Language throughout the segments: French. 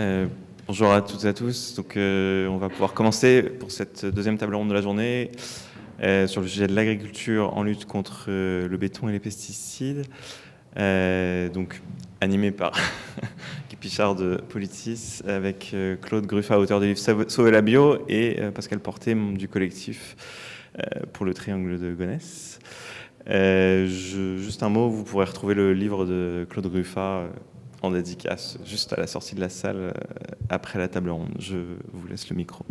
Euh, Bonjour à toutes et à tous. Donc, on va pouvoir commencer pour cette deuxième table ronde de la journée sur le sujet de l'agriculture en lutte contre le béton et les pesticides. Donc, animé par Guy Pichard de Politis, avec Claude Gruffat, auteur du livre Sauver la bio, et Pascal Porté, membre du collectif pour le Triangle de Gonesse. Juste un mot, vous pourrez retrouver le livre de Claude Gruffat en dédicace, juste à la sortie de la salle, après la table ronde. Je vous laisse le micro.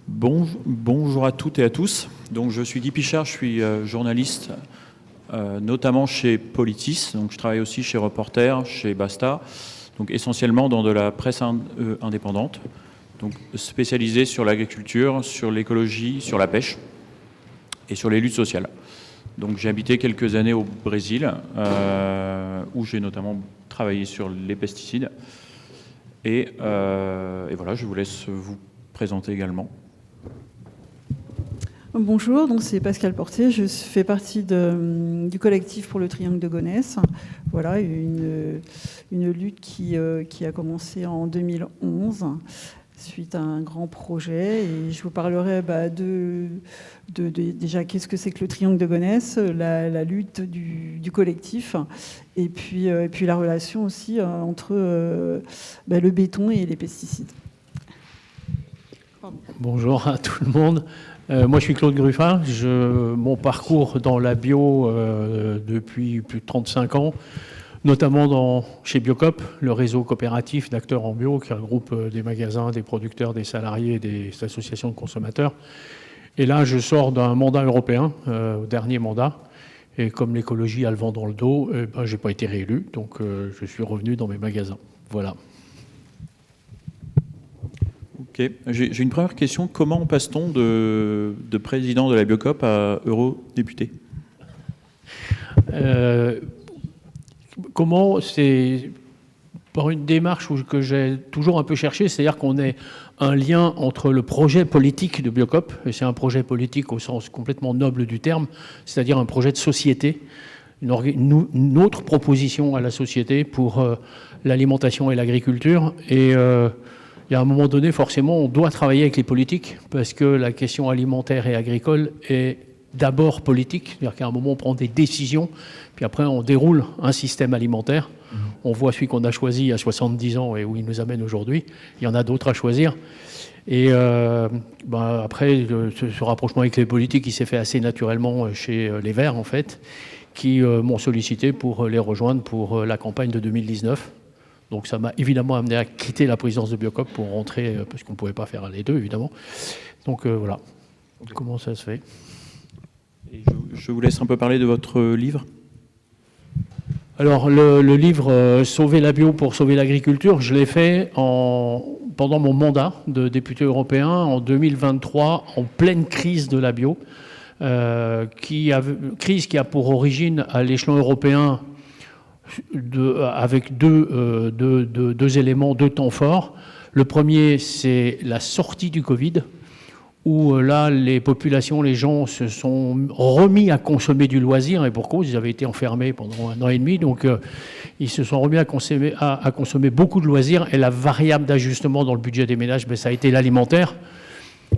Bonjour à toutes et à tous. Donc, je suis Guy Pichard, je suis journaliste, notamment chez Politis. Donc, je travaille aussi chez Reporter, chez Basta, donc essentiellement dans de la presse indépendante, donc spécialisée sur l'agriculture, sur l'écologie, sur la pêche et sur les luttes sociales. Donc, j'ai habité quelques années au Brésil, où j'ai notamment travaillé sur les pesticides. Et voilà, je vous laisse vous présenter également. Bonjour, donc c'est Pascal Porté, je fais partie du collectif pour le Triangle de Gonesse. Voilà, une lutte qui a commencé en 2011 suite à un grand projet, et je vous parlerai déjà qu'est-ce que c'est que le Triangle de Gonesse, la lutte du collectif, et puis la relation aussi entre le béton et les pesticides. Pardon. Bonjour à tout le monde. Moi, je suis Claude Gruffat. Mon parcours dans la bio depuis plus de 35 ans, notamment chez Biocop, le réseau coopératif d'acteurs en bio qui regroupe des magasins, des producteurs, des salariés et des associations de consommateurs. Et là, je sors d'un mandat européen, dernier mandat. Et comme l'écologie a le vent dans le dos, je n'ai pas été réélu. Donc, je suis revenu dans mes magasins. Voilà. Ok. J'ai une première question. Comment passe-t-on de président de la Biocop à eurodéputé ? Comment ? C'est par une démarche que j'ai toujours un peu cherché, c'est-à-dire qu'on ait un lien entre le projet politique de Biocop, et c'est un projet politique au sens complètement noble du terme, c'est-à-dire un projet de société, une autre proposition à la société pour l'alimentation et l'agriculture. Et il y a un moment donné, forcément, on doit travailler avec les politiques, parce que la question alimentaire et agricole est d'abord politique, c'est-à-dire qu'à un moment, on prend des décisions, puis après, on déroule un système alimentaire. On voit celui qu'on a choisi il y a 70 ans et où il nous amène aujourd'hui. Il y en a d'autres à choisir. Et après, ce rapprochement avec les politiques, il s'est fait assez naturellement chez les Verts, en fait, qui m'ont sollicité pour les rejoindre pour la campagne de 2019. Donc ça m'a évidemment amené à quitter la présidence de Biocop pour rentrer, parce qu'on ne pouvait pas faire les deux, évidemment. Donc voilà, comment ça se fait. Et je vous laisse un peu parler de votre livre. Alors le livre Sauver la bio pour sauver l'agriculture, je l'ai fait pendant mon mandat de député européen en 2023, en pleine crise de la bio, crise qui a pour origine à l'échelon européen avec deux éléments, deux temps forts. Le premier, c'est la sortie du Covid, où là, les populations, les gens se sont remis à consommer du loisir, et pour cause, ils avaient été enfermés pendant 1 an et demi, donc ils se sont remis à consommer beaucoup de loisirs, et la variable d'ajustement dans le budget des ménages, ça a été l'alimentaire,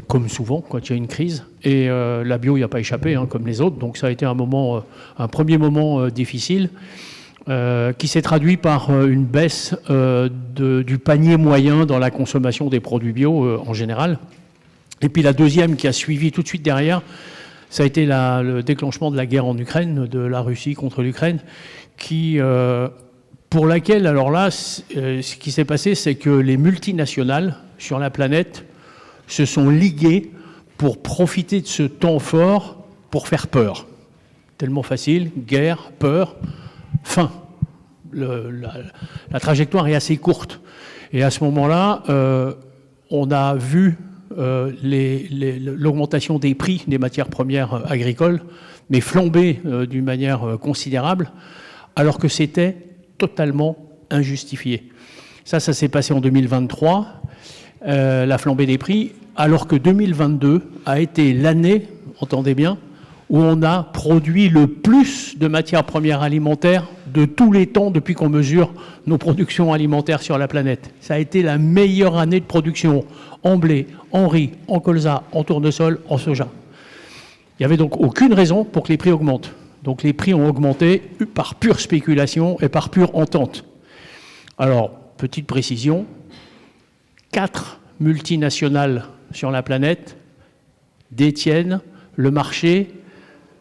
comme souvent quand il y a une crise, et la bio, il n'y a pas échappé, comme les autres, donc ça a été un premier moment difficile, qui s'est traduit par une baisse du panier moyen dans la consommation des produits bio en général. Et puis la deuxième qui a suivi tout de suite derrière, ça a été le déclenchement de la guerre en Ukraine, de la Russie contre l'Ukraine, pour laquelle, alors là, ce qui s'est passé, c'est que les multinationales sur la planète se sont liguées pour profiter de ce temps fort pour faire peur. Tellement facile, guerre, peur, faim. La trajectoire est assez courte. Et à ce moment-là, on a vu l'augmentation des prix des matières premières agricoles, mais flamber d'une manière considérable, alors que c'était totalement injustifié. Ça s'est passé en 2023, la flambée des prix, alors que 2022 a été l'année, entendez bien, où on a produit le plus de matières premières alimentaires de tous les temps depuis qu'on mesure nos productions alimentaires sur la planète. Ça a été la meilleure année de production en blé, en riz, en colza, en tournesol, en soja. Il n'y avait donc aucune raison pour que les prix augmentent. Donc les prix ont augmenté par pure spéculation et par pure entente. Alors, petite précision, 4 multinationales sur la planète détiennent le marché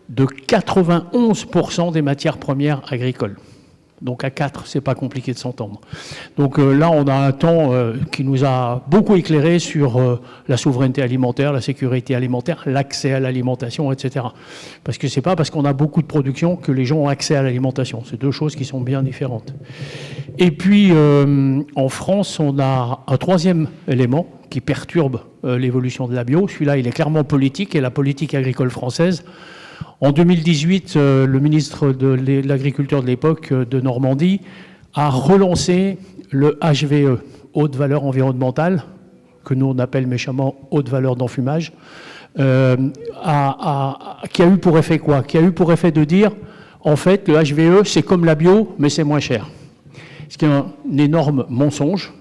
de 91% des matières premières agricoles. Donc à 4, c'est pas compliqué de s'entendre. Donc là, on a un temps qui nous a beaucoup éclairé sur la souveraineté alimentaire, la sécurité alimentaire, l'accès à l'alimentation, etc. Parce que c'est pas parce qu'on a beaucoup de production que les gens ont accès à l'alimentation. C'est deux choses qui sont bien différentes. Et puis, en France, on a un troisième élément qui perturbe l'évolution de la bio. Celui-là, il est clairement politique, et la politique agricole française. En 2018, le ministre de l'Agriculture de l'époque, de Normandie, a relancé le HVE, haute valeur environnementale, que nous on appelle méchamment haute valeur d'enfumage, qui a eu pour effet quoi? Qui a eu pour effet de dire, en fait, le HVE, c'est comme la bio, mais c'est moins cher. Ce qui est un énorme mensonge,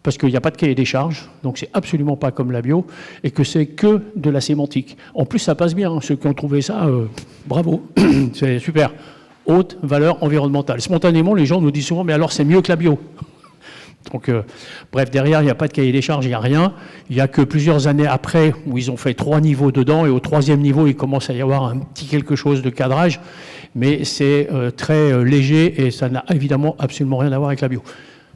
parce qu'il n'y a pas de cahier des charges, donc c'est absolument pas comme la bio, et que c'est que de la sémantique. En plus, ça passe bien, hein. Ceux qui ont trouvé ça, bravo, c'est super. Haute valeur environnementale. Spontanément, les gens nous disent souvent, mais alors c'est mieux que la bio. Donc, bref, derrière, il n'y a pas de cahier des charges, il n'y a rien. Il n'y a que plusieurs années après où ils ont fait 3 niveaux dedans, et au 3e niveau, il commence à y avoir un petit quelque chose de cadrage, mais c'est très léger, et ça n'a évidemment absolument rien à voir avec la bio.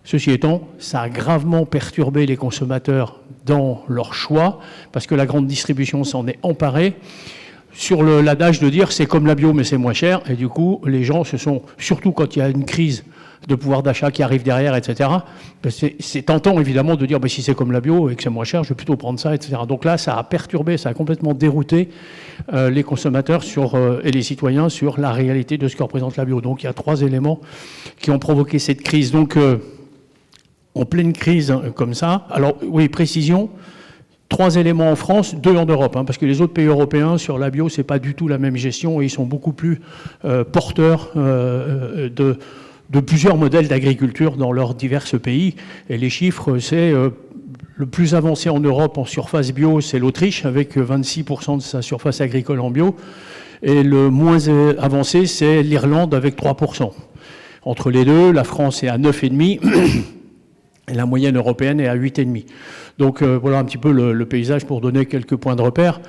Ceci étant, ça a gravement perturbé les consommateurs dans leur choix, parce que la grande distribution s'en est emparée, sur l'adage de dire c'est comme la bio mais c'est moins cher, et du coup les gens se sont, surtout quand il y a une crise de pouvoir d'achat qui arrive derrière, etc., c'est tentant évidemment de dire si c'est comme la bio et que c'est moins cher, je vais plutôt prendre ça, etc. Donc là ça a perturbé, ça a complètement dérouté les consommateurs et les citoyens sur la réalité de ce que représente la bio. Donc il y a 3 éléments qui ont provoqué cette crise. Donc en pleine crise comme ça, alors oui, précision, 3 éléments en France, 2 en Europe, hein, parce que les autres pays européens, sur la bio, c'est pas du tout la même gestion, et ils sont beaucoup plus porteurs de plusieurs modèles d'agriculture dans leurs divers pays. Et les chiffres, c'est le plus avancé en Europe en surface bio, c'est l'Autriche, avec 26% de sa surface agricole en bio, et le moins avancé, c'est l'Irlande, avec 3%. Entre les deux, la France est à 9,5%, et la moyenne européenne est à 8,5%. Donc voilà un petit peu le paysage pour donner quelques points de repère.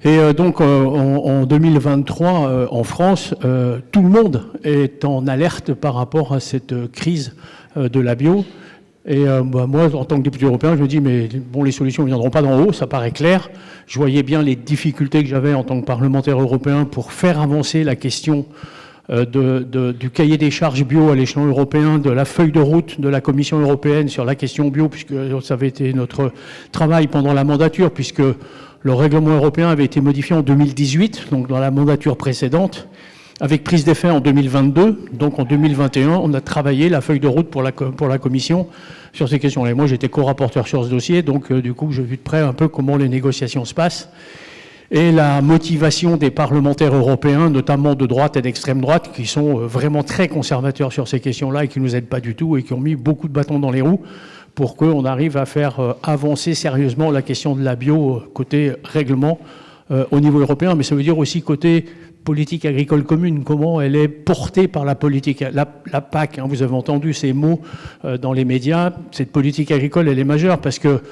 Et donc en 2023, en France, tout le monde est en alerte par rapport à cette crise de la bio. Et moi, en tant que député européen, je me dis, mais bon, les solutions ne viendront pas d'en haut, ça paraît clair. Je voyais bien les difficultés que j'avais en tant que parlementaire européen pour faire avancer la question du cahier des charges bio à l'échelon européen, de la feuille de route de la Commission européenne sur la question bio, puisque ça avait été notre travail pendant la mandature, puisque le règlement européen avait été modifié en 2018, donc dans la mandature précédente, avec prise d'effet en 2022. Donc en 2021, on a travaillé la feuille de route pour la Commission sur ces questions-là. Et moi, j'étais co-rapporteur sur ce dossier, donc du coup, j'ai vu de près un peu comment les négociations se passent. Et la motivation des parlementaires européens, notamment de droite et d'extrême droite, qui sont vraiment très conservateurs sur ces questions-là et qui ne nous aident pas du tout et qui ont mis beaucoup de bâtons dans les roues pour qu'on arrive à faire avancer sérieusement la question de la bio côté règlement au niveau européen. Mais ça veut dire aussi côté politique agricole commune, comment elle est portée par la politique. La PAC, hein, vous avez entendu ces mots dans les médias, cette politique agricole, elle est majeure parce que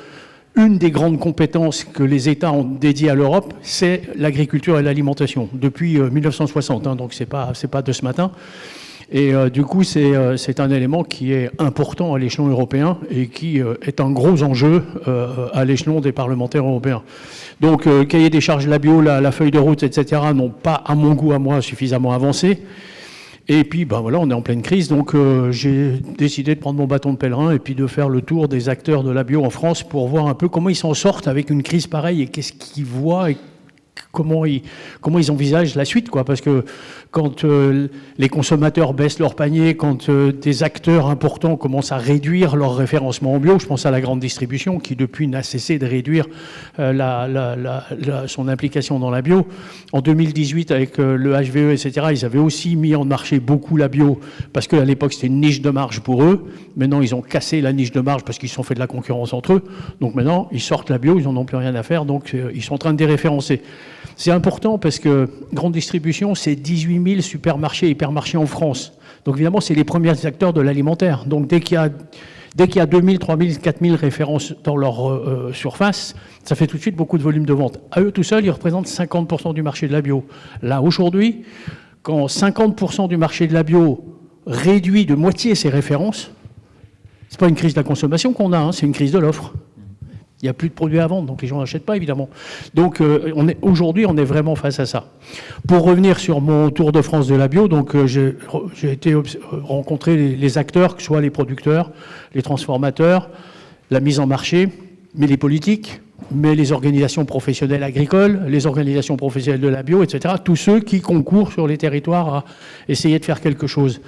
une des grandes compétences que les États ont dédiées à l'Europe, c'est l'agriculture et l'alimentation, depuis 1960, hein, donc c'est pas de ce matin. Et du coup, c'est un élément qui est important à l'échelon européen et qui est un gros enjeu à l'échelon des parlementaires européens. Donc, cahier des charges, la bio, la feuille de route, etc., n'ont pas, à mon goût, à moi, suffisamment avancé. Et puis, ben voilà, on est en pleine crise, donc j'ai décidé de prendre mon bâton de pèlerin et puis de faire le tour des acteurs de la bio en France pour voir un peu comment ils s'en sortent avec une crise pareille et qu'est-ce qu'ils voient et comment ils envisagent la suite, quoi. Parce que quand les consommateurs baissent leur panier, quand des acteurs importants commencent à réduire leur référencement en bio, je pense à la grande distribution qui depuis n'a cessé de réduire son implication dans la bio. En 2018, avec le HVE, etc., ils avaient aussi mis en marché beaucoup la bio, parce qu'à l'époque c'était une niche de marge pour eux. Maintenant ils ont cassé la niche de marge parce qu'ils se sont fait de la concurrence entre eux. Donc maintenant ils sortent la bio, ils n'en ont plus rien à faire, donc ils sont en train de déréférencer. C'est important parce que grande distribution, c'est 18 000 supermarchés, hypermarchés en France. Donc évidemment, c'est les premiers acteurs de l'alimentaire. Donc dès qu'il y a 2 000, 3 000, 4 000 références dans leur surface, ça fait tout de suite beaucoup de volume de vente. À eux tout seuls, ils représentent 50% du marché de la bio. Là, aujourd'hui, quand 50% du marché de la bio réduit de moitié ses références, c'est pas une crise de la consommation qu'on a, hein, c'est une crise de l'offre. Il n'y a plus de produits à vendre, donc les gens n'achètent pas, évidemment. Donc aujourd'hui, on est vraiment face à ça. Pour revenir sur mon tour de France de la bio, donc j'ai été rencontrer les acteurs, que ce soit les producteurs, les transformateurs, la mise en marché, mais les politiques, mais les organisations professionnelles agricoles, les organisations professionnelles de la bio, etc. Tous ceux qui concourent sur les territoires à essayer de faire quelque chose.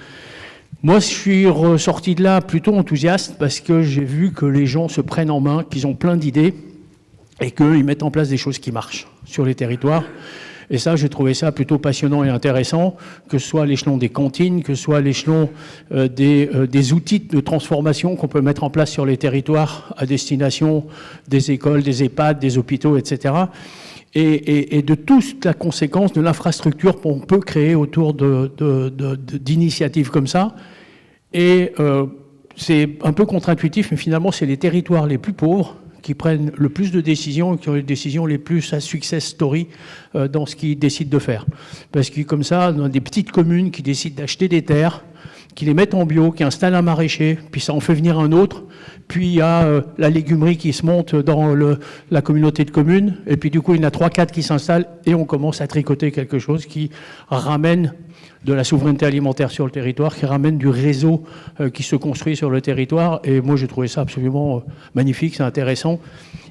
Moi, je suis ressorti de là plutôt enthousiaste parce que j'ai vu que les gens se prennent en main, qu'ils ont plein d'idées et qu'ils mettent en place des choses qui marchent sur les territoires. Et ça, j'ai trouvé ça plutôt passionnant et intéressant, que ce soit à l'échelon des cantines, que ce soit à l'échelon des outils de transformation qu'on peut mettre en place sur les territoires à destination des écoles, des EHPAD, des hôpitaux, etc. Et de toute la conséquence de l'infrastructure qu'on peut créer autour d'initiatives comme ça. Et c'est un peu contre-intuitif, mais finalement, c'est les territoires les plus pauvres qui prennent le plus de décisions et qui ont les décisions les plus à success story dans ce qu'ils décident de faire. Parce que comme ça, on a des petites communes qui décident d'acheter des terres, qui les mettent en bio, qui installent un maraîcher, puis ça en fait venir un autre, puis il y a la légumerie qui se monte dans la communauté de communes, et puis du coup il y en a 3-4 qui s'installent, et on commence à tricoter quelque chose qui ramène de la souveraineté alimentaire sur le territoire, qui ramène du réseau qui se construit sur le territoire, et moi j'ai trouvé ça absolument magnifique, c'est intéressant,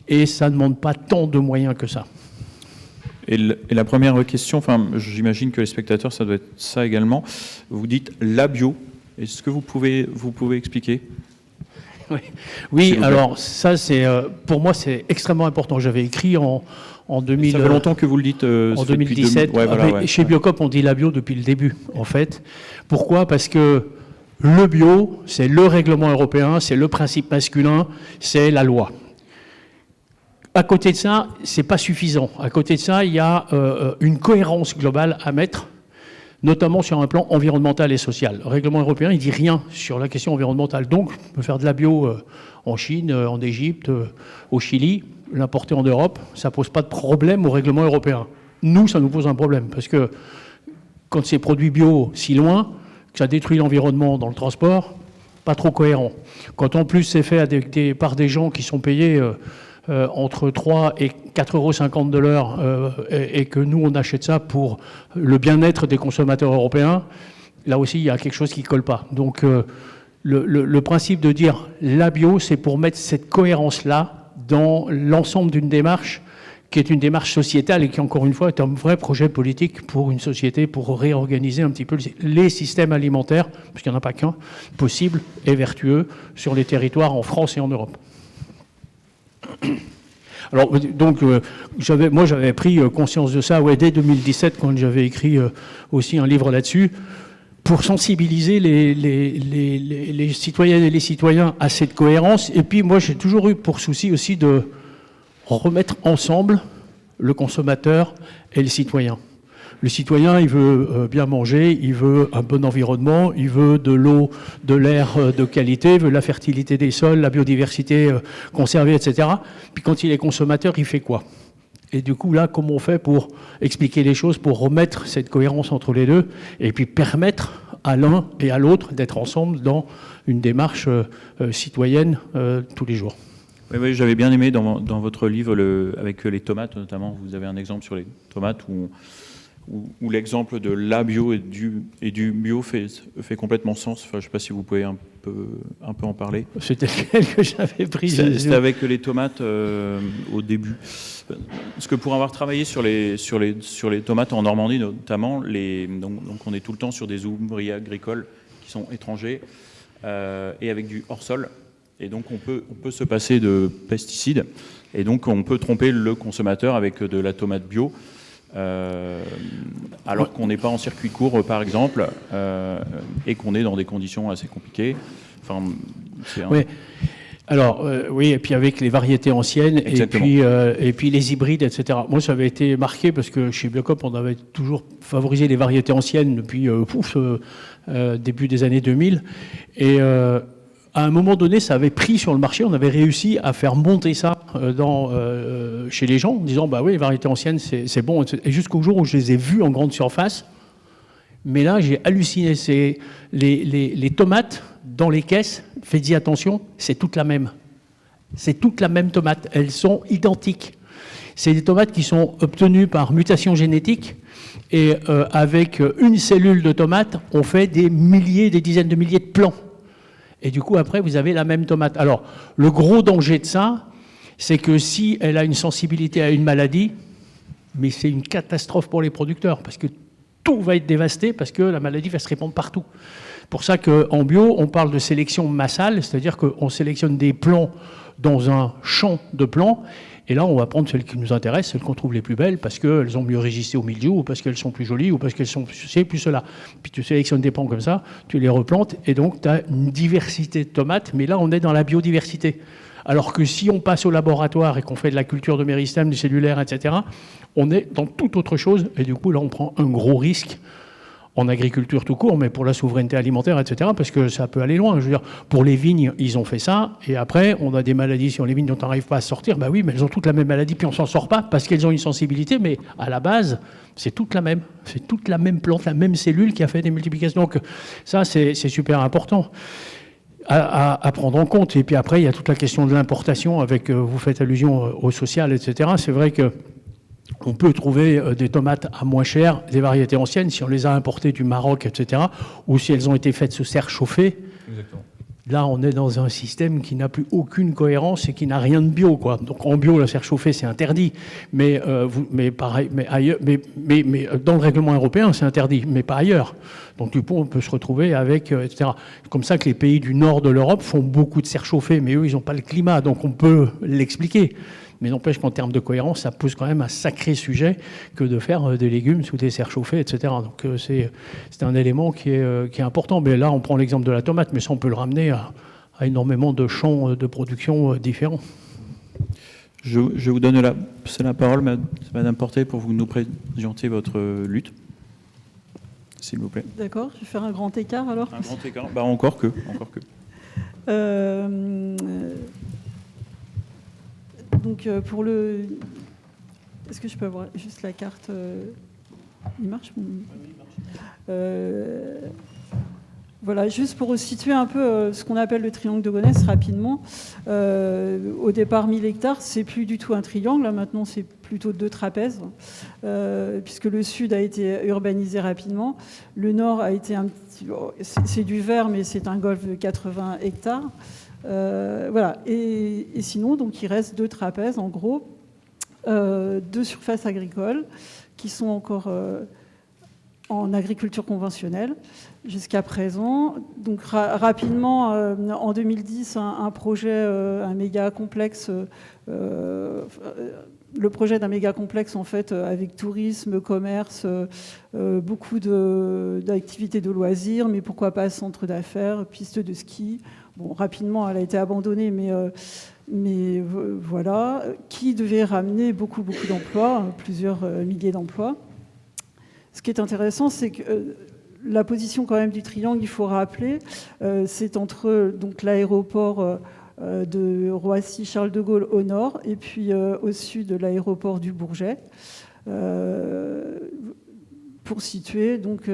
et ça ne demande pas tant de moyens que ça. Et la première question, enfin, j'imagine que les spectateurs, ça doit être ça également. Vous dites la bio. Est-ce que vous pouvez expliquer ? Oui, alors ça, c'est pour moi, c'est extrêmement important. J'avais écrit en 2000. Ça fait longtemps que vous le dites. En 2017. Ouais, voilà, ouais. Chez Biocop, on dit la bio depuis le début, en fait. Pourquoi ? Parce que le bio, c'est le règlement européen, c'est le principe masculin, c'est la loi. À côté de ça, c'est pas suffisant. À côté de ça, il y a une cohérence globale à mettre, notamment sur un plan environnemental et social. Le règlement européen, il dit rien sur la question environnementale. Donc, on peut faire de la bio en Chine, en Égypte, au Chili, l'importer en Europe, ça pose pas de problème au règlement européen. Nous, ça nous pose un problème, parce que quand c'est produit bio si loin, que ça détruit l'environnement dans le transport, pas trop cohérent. Quand en plus c'est fait par des gens qui sont payés entre 3 et 4,50 € de l'heure, et que nous, on achète ça pour le bien-être des consommateurs européens, là aussi, il y a quelque chose qui ne colle pas. Donc, le principe de dire la bio, c'est pour mettre cette cohérence-là dans l'ensemble d'une démarche qui est une démarche sociétale et qui, encore une fois, est un vrai projet politique pour une société, pour réorganiser un petit peu les systèmes alimentaires, parce qu'il n'y en a pas qu'un, possible et vertueux sur les territoires en France et en Europe. Alors, donc, moi, j'avais pris conscience de ça dès 2017, quand j'avais écrit aussi un livre là-dessus, pour sensibiliser les citoyennes et les citoyens à cette cohérence. Et puis, moi, j'ai toujours eu pour souci aussi de remettre ensemble le consommateur et le citoyen. Le citoyen, il veut bien manger, il veut un bon environnement, il veut de l'eau, de l'air de qualité, il veut la fertilité des sols, la biodiversité conservée, etc. Puis quand il est consommateur, il fait quoi ? Et du coup, là, comment on fait pour expliquer les choses, pour remettre cette cohérence entre les deux, et puis permettre à l'un et à l'autre d'être ensemble dans une démarche citoyenne tous les jours. Oui, j'avais bien aimé dans votre livre, avec les tomates notamment, vous avez un exemple sur les tomates où où l'exemple de la bio et du bio fait complètement sens. Enfin, je ne sais pas si vous pouvez un peu en parler. C'était lequel que j'avais pris? C'était avec les tomates au début. Parce que pour avoir travaillé sur les tomates en Normandie notamment, donc on est tout le temps sur des ouvriers agricoles qui sont étrangers et avec du hors-sol. Et donc on peut se passer de pesticides. Et donc on peut tromper le consommateur avec de la tomate bio. Alors qu'on n'est pas en circuit court, par exemple, et qu'on est dans des conditions assez compliquées. Enfin, oui. Alors, oui, et puis avec les variétés anciennes, et puis les hybrides, etc. Moi, ça avait été marqué parce que chez Biocop, on avait toujours favorisé les variétés anciennes depuis début des années 2000. Et à un moment donné, ça avait pris sur le marché. On avait réussi à faire monter ça chez les gens en disant bah oui, les variétés anciennes, c'est bon. Et jusqu'au jour où je les ai vues en grande surface. Mais là, j'ai halluciné. C'est les tomates dans les caisses, faites-y attention, c'est toute la même. C'est toute la même tomate. Elles sont identiques. C'est des tomates qui sont obtenues par mutation génétique. Et avec une cellule de tomate, on fait des dizaines de milliers de plants. Et du coup, après, vous avez la même tomate. Alors, le gros danger de ça, c'est que si elle a une sensibilité à une maladie, mais c'est une catastrophe pour les producteurs, parce que tout va être dévasté, parce que la maladie va se répandre partout. Pour ça qu'en bio, on parle de sélection massale, c'est-à-dire qu'on sélectionne des plants dans un champ de plants, et là, on va prendre celles qui nous intéressent, celles qu'on trouve les plus belles, parce qu'elles ont mieux résisté au mildiou, ou parce qu'elles sont plus jolies, ou parce qu'elles sont plus cela. Puis tu sélectionnes des plants comme ça, tu les replantes, et donc tu as une diversité de tomates, mais là, on est dans la biodiversité. Alors que si on passe au laboratoire et qu'on fait de la culture de méristème, du cellulaire, etc., on est dans toute autre chose, et du coup, là, on prend un gros risque en agriculture tout court, mais pour la souveraineté alimentaire, etc., parce que ça peut aller loin. Je veux dire, pour les vignes, ils ont fait ça, et après, on a des maladies sur les vignes dont on n'arrive pas à sortir. Ben oui, mais elles ont toutes la même maladie, puis on s'en sort pas, parce qu'elles ont une sensibilité, mais à la base, c'est toute la même. C'est toute la même plante, la même cellule qui a fait des multiplications. Donc ça, c'est super important à prendre en compte. Et puis après, il y a toute la question de l'importation, avec, vous faites allusion au social, etc. C'est vrai que on peut trouver des tomates à moins cher, des variétés anciennes, si on les a importées du Maroc, etc., ou si elles ont été faites sous serre chauffée. Exactement. Là, on est dans un système qui n'a plus aucune cohérence et qui n'a rien de bio, quoi. Donc en bio, la serre chauffée, c'est interdit, mais pareil, mais ailleurs, mais dans le règlement européen, c'est interdit, mais pas ailleurs. Donc du coup, on peut se retrouver avec, etc. C'est comme ça que les pays du nord de l'Europe font beaucoup de serre chauffée, mais eux, ils n'ont pas le climat, donc on peut l'expliquer. Mais n'empêche qu'en termes de cohérence, ça pose quand même un sacré sujet que de faire des légumes sous des serres chauffées, etc. Donc c'est un élément qui est important. Mais là, on prend l'exemple de la tomate, mais ça, on peut le ramener à énormément de champs de production différents. Je vous donne la parole, Madame Portet, pour vous nous présenter votre lutte, s'il vous plaît. D'accord, je vais faire un grand écart alors. Un grand écart, bah encore que. Donc pour le... Est-ce que je peux avoir juste la carte Il marche Voilà, juste pour situer un peu ce qu'on appelle le triangle de Gonesse rapidement. Au départ, 1000 hectares, c'est plus du tout un triangle. Là, maintenant, c'est plutôt 2 trapèzes, puisque le sud a été urbanisé rapidement. Le nord a été un petit... C'est du vert, mais c'est un golfe de 80 hectares. Voilà. Et sinon, donc, il reste 2 trapèzes, en gros, 2 surfaces agricoles qui sont encore en agriculture conventionnelle jusqu'à présent. Donc rapidement, en 2010, un projet, un méga complexe, le projet d'un méga complexe en fait avec tourisme, commerce, beaucoup d'activités de loisirs, mais pourquoi pas centre d'affaires, piste de ski. Bon, rapidement, elle a été abandonnée, mais voilà, qui devait ramener beaucoup d'emplois, plusieurs milliers d'emplois. Ce qui est intéressant, c'est que la position quand même du triangle, il faut rappeler, c'est entre donc l'aéroport de Roissy-Charles de Gaulle au nord et puis au sud l'aéroport du Bourget, pour situer donc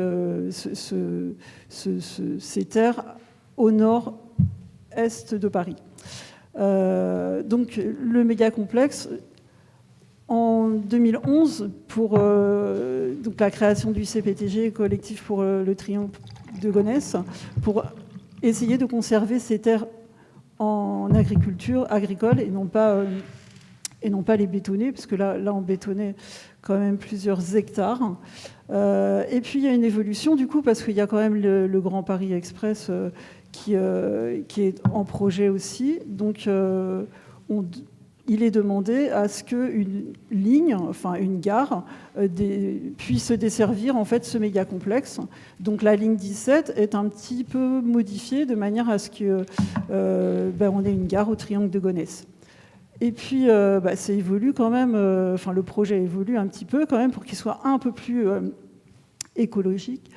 ces terres au nord-est de Paris. Donc le méga complexe En 2011, pour donc la création du CPTG, collectif pour le triangle de Gonesse, pour essayer de conserver ces terres en agriculture agricole et non pas les bétonner, parce que là on bétonnait quand même plusieurs hectares. Et puis il y a une évolution du coup, parce qu'il y a quand même le Grand Paris Express qui est en projet aussi. Donc il est demandé à ce qu'une ligne, enfin une gare, puisse desservir en fait ce méga complexe. Donc la ligne 17 est un petit peu modifiée de manière à ce que on ait une gare au triangle de Gonesse. Et puis ça évolue quand même, le projet évolue un petit peu quand même pour qu'il soit un peu plus écologique.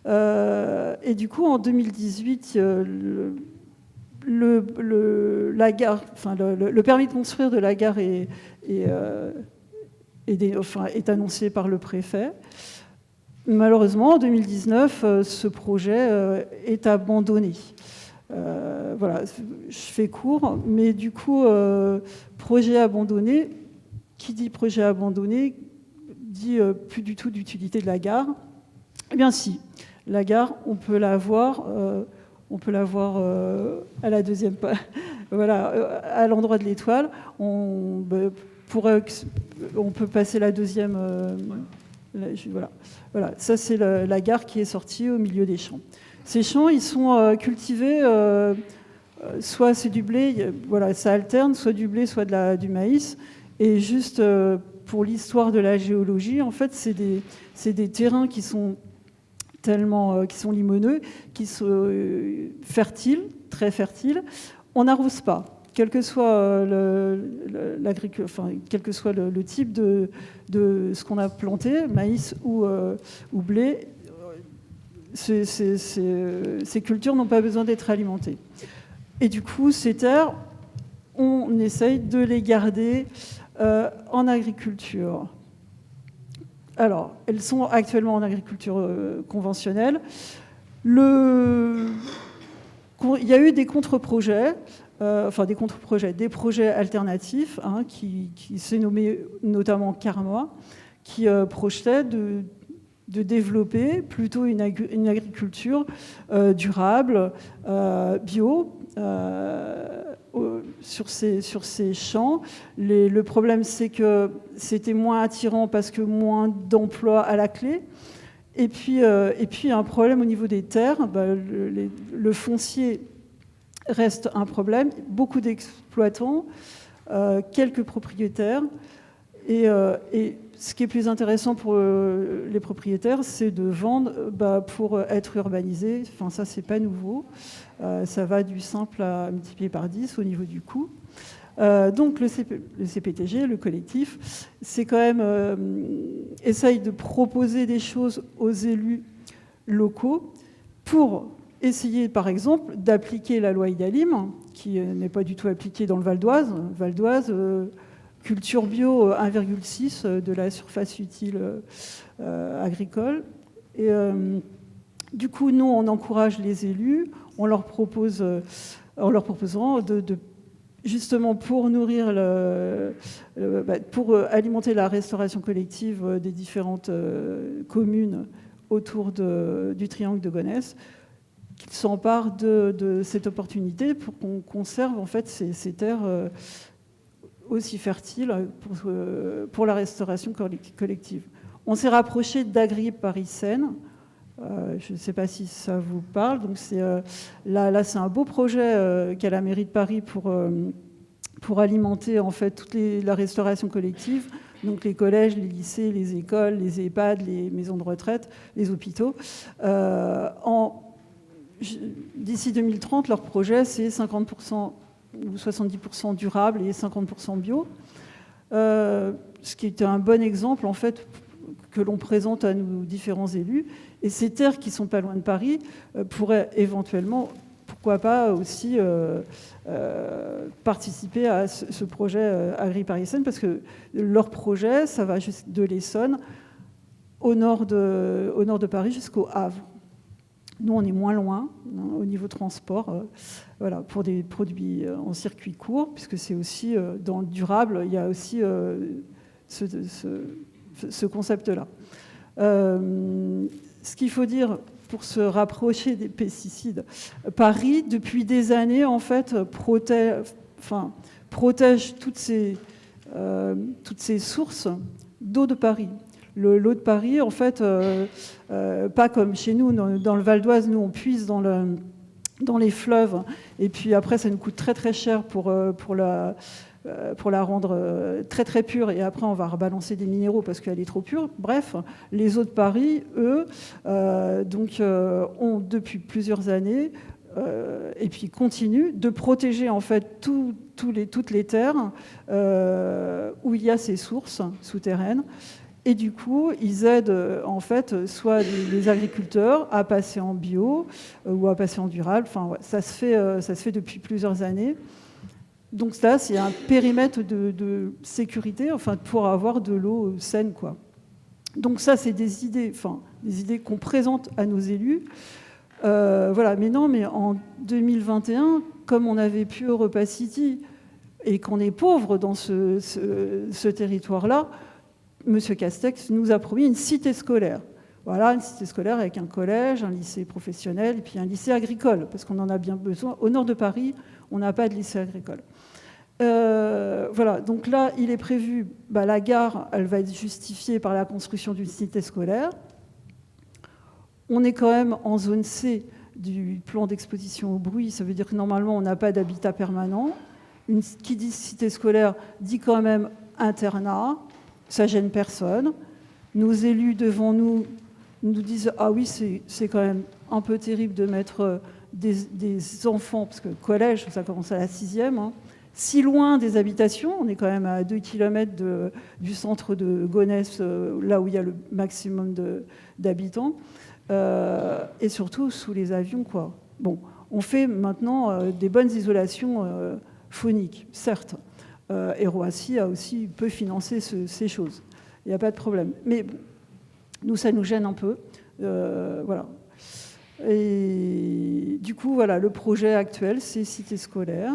Et du coup en 2018, la gare, le permis de construire de la gare est annoncé par le préfet. Malheureusement, en 2019, ce projet est abandonné. Voilà, je fais court, mais du coup, projet abandonné, qui dit projet abandonné, dit plus du tout d'utilité de la gare. Eh bien si, la gare, on peut la voir à la deuxième page, voilà, à l'endroit de l'étoile. On peut passer la deuxième. Voilà. Ça c'est la gare qui est sortie au milieu des champs. Ces champs, ils sont cultivés, soit c'est du blé, voilà, ça alterne, soit du blé, soit du maïs. Et juste pour l'histoire de la géologie, en fait, c'est des terrains qui sont qui sont limoneux, qui sont fertiles, très fertiles. On n'arrose pas, quel que soit quel que soit le type de ce qu'on a planté, maïs ou blé. Ces cultures n'ont pas besoin d'être alimentées. Et du coup, ces terres, on essaye de les garder en agriculture. Alors, elles sont actuellement en agriculture conventionnelle. Il y a eu des contre-projets, des projets alternatifs, qui s'est nommé notamment Karma, qui projetaient de développer plutôt une agriculture durable, bio, sur ces champs. Le problème, c'est que c'était moins attirant parce que moins d'emplois à la clé. Et puis un problème au niveau des terres. Le foncier reste un problème. Beaucoup d'exploitants, quelques propriétaires. Et ce qui est plus intéressant pour les propriétaires, c'est de vendre pour être urbanisé. Enfin, ça, c'est pas nouveau. Ça va du simple à multiplier par 10 au niveau du coût. Donc le CPTG, le collectif, c'est quand même essaye de proposer des choses aux élus locaux pour essayer, par exemple, d'appliquer la loi Egalim, qui n'est pas du tout appliquée dans le Val d'Oise. Val d'Oise, culture bio 1,6 de la surface utile agricole. Et du coup, nous, on encourage les élus, en leur proposant justement pour nourrir pour alimenter la restauration collective des différentes communes autour du triangle de Gonesse, qu'ils s'emparent de cette opportunité pour qu'on conserve en fait ces terres aussi fertiles pour la restauration collective. On s'est rapproché d'Agri Paris Seine. Je ne sais pas si ça vous parle. Donc là, c'est un beau projet qu'a la mairie de Paris pour alimenter en fait toute la restauration collective. Donc les collèges, les lycées, les écoles, les EHPAD, les maisons de retraite, les hôpitaux. D'ici 2030, leur projet, c'est 50% ou 70% durable et 50% bio. Ce qui est un bon exemple, en fait, que l'on présente à nos différents élus. Et ces terres qui ne sont pas loin de Paris pourraient éventuellement, pourquoi pas aussi participer à ce projet Agri-Paris Seine, parce que leur projet, ça va juste de l'Essonne au nord de Paris jusqu'au Havre. Nous, on est moins loin au niveau transport, voilà, pour des produits en circuit court, puisque c'est aussi dans le durable, il y a aussi ce concept-là. Ce qu'il faut dire pour se rapprocher des pesticides, Paris, depuis des années, en fait, protège toutes ces sources d'eau de Paris. L'eau de Paris, en fait, pas comme chez nous, dans le Val d'Oise, nous, on puise dans les fleuves, et puis après, ça nous coûte très très cher pour la rendre très très pure, et après on va rebalancer des minéraux parce qu'elle est trop pure. Bref, les eaux de Paris, eux, ont depuis plusieurs années, et puis continuent de protéger en fait toutes les terres où il y a ces sources souterraines. Et du coup, ils aident en fait soit les agriculteurs à passer en bio ou à passer en durable. Enfin, ouais, ça se fait depuis plusieurs années. Donc ça, c'est un périmètre de sécurité, enfin, pour avoir de l'eau saine, quoi. Donc ça, c'est des idées qu'on présente à nos élus. Voilà. Mais en 2021, comme on avait plus EuropaCity et qu'on est pauvre dans ce territoire-là, M. Castex nous a promis une cité scolaire. Voilà, une cité scolaire avec un collège, un lycée professionnel et puis un lycée agricole, parce qu'on en a bien besoin. Au nord de Paris, on n'a pas de lycée agricole. Voilà, donc là, il est prévu, la gare, elle va être justifiée par la construction d'une cité scolaire. On est quand même en zone C du plan d'exposition au bruit, ça veut dire que normalement, on n'a pas d'habitat permanent. Qui dit cité scolaire dit quand même internat. Ça gêne personne. Nos élus devant nous disent « Ah oui, c'est quand même un peu terrible de mettre des enfants, parce que le collège, ça commence à la 6e, hein, si loin des habitations. On est quand même à 2 km du centre de Gonesse, là où il y a le maximum d'habitants. Et surtout sous les avions, quoi. Bon, on fait maintenant des bonnes isolations phoniques, certes. Et Roissy peut financer ces choses. Il n'y a pas de problème. Mais bon, nous, ça nous gêne un peu. Voilà. Et du coup, voilà, le projet actuel, c'est cité scolaire.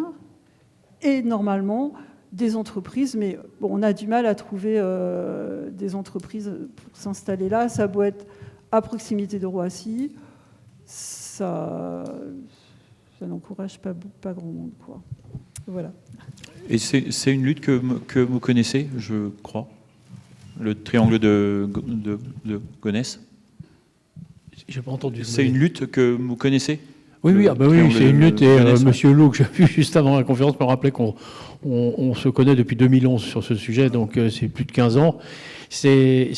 Et normalement, des entreprises. Mais bon, on a du mal à trouver des entreprises pour s'installer là. Ça doit être à proximité de Roissy. Ça n'encourage pas grand monde, quoi. Voilà. Et c'est une lutte que vous connaissez, je crois, le triangle de Gonesse. J'ai pas entendu. C'est une lutte que vous connaissez? Oui, oui, c'est une lutte. Et Monsieur Lou, que j'ai vu juste avant la conférence, me rappelait qu'on se connaît depuis 2011 sur ce sujet, donc c'est plus de 15 ans. C'est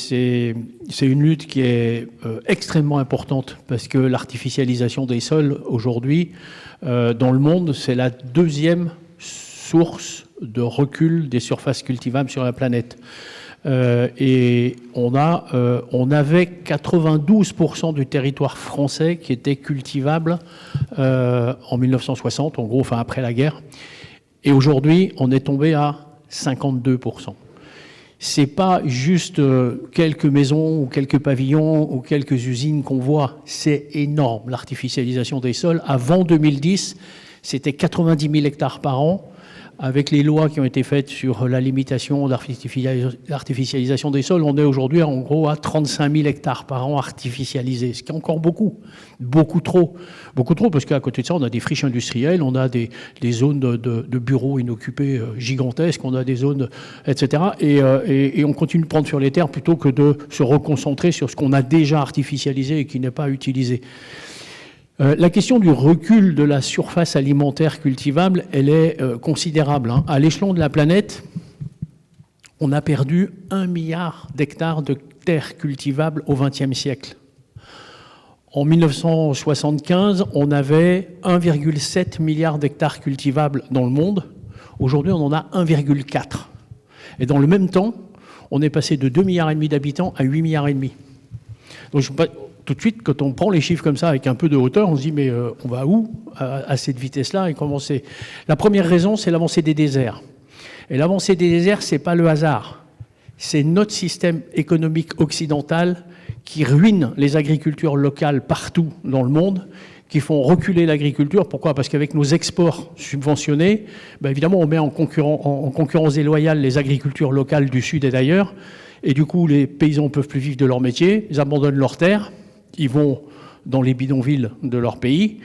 une lutte qui est extrêmement importante parce que l'artificialisation des sols aujourd'hui, dans le monde, c'est la deuxième source de recul des surfaces cultivables sur la planète. Et on avait 92% du territoire français qui était cultivable en 1960, en gros, enfin après la guerre. Et aujourd'hui, on est tombé à 52%. C'est pas juste quelques maisons ou quelques pavillons ou quelques usines qu'on voit. C'est énorme, l'artificialisation des sols. Avant 2010, c'était 90 000 hectares par an. Avec les lois qui ont été faites sur la limitation de l'artificialisation des sols, on est aujourd'hui en gros à 35 000 hectares par an artificialisés, ce qui est encore beaucoup trop, parce qu'à côté de ça, on a des friches industrielles, on a des zones de bureaux inoccupés gigantesques, on a des zones, etc. Et on continue de prendre sur les terres plutôt que de se reconcentrer sur ce qu'on a déjà artificialisé et qui n'est pas utilisé. La question du recul de la surface alimentaire cultivable, elle est considérable. Hein. À l'échelon de la planète, on a perdu 1 milliard d'hectares de terres cultivables au XXe siècle. En 1975, on avait 1,7 milliard d'hectares cultivables dans le monde. Aujourd'hui, on en a 1,4. Et dans le même temps, on est passé de 2,5 milliards d'habitants à 8,5 milliards. Donc, tout de suite, quand on prend les chiffres comme ça avec un peu de hauteur, on se dit mais on va où à cette vitesse-là et comment c'est ? La première raison, c'est l'avancée des déserts. Et l'avancée des déserts, c'est pas le hasard. C'est notre système économique occidental qui ruine les agricultures locales partout dans le monde, qui font reculer l'agriculture. Pourquoi? Parce qu'avec nos exports subventionnés, évidemment, on met en concurrence déloyale les agricultures locales du Sud et d'ailleurs. Et du coup, les paysans ne peuvent plus vivre de leur métier, ils abandonnent leurs terres, ils vont dans les bidonvilles de leur pays,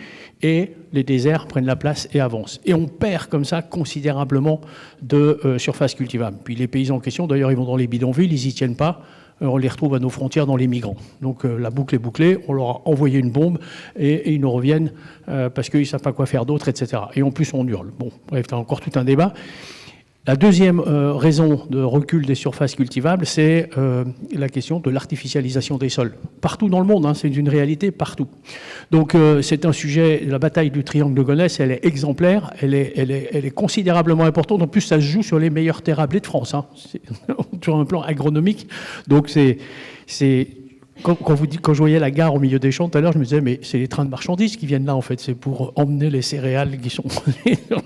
et les déserts prennent la place et avancent. Et on perd comme ça considérablement de surface cultivable. Puis les paysans en question, d'ailleurs, ils vont dans les bidonvilles, ils n'y tiennent pas, on les retrouve à nos frontières dans les migrants. Donc la boucle est bouclée, on leur a envoyé une bombe et ils nous reviennent parce qu'ils ne savent pas quoi faire d'autre, etc. Et en plus, on hurle. Bon, bref, t'as encore tout un débat. La deuxième raison de recul des surfaces cultivables, c'est la question de l'artificialisation des sols. Partout dans le monde, hein, c'est une réalité partout. Donc c'est un sujet, la bataille du triangle de Gonesse, elle est exemplaire, elle est considérablement importante. En plus, ça se joue sur les meilleures terres à blé de France, hein, sur un plan agronomique. Donc quand je voyais la gare au milieu des champs tout à l'heure, je me disais, mais c'est les trains de marchandises qui viennent là, en fait. C'est pour emmener les céréales qui sont dans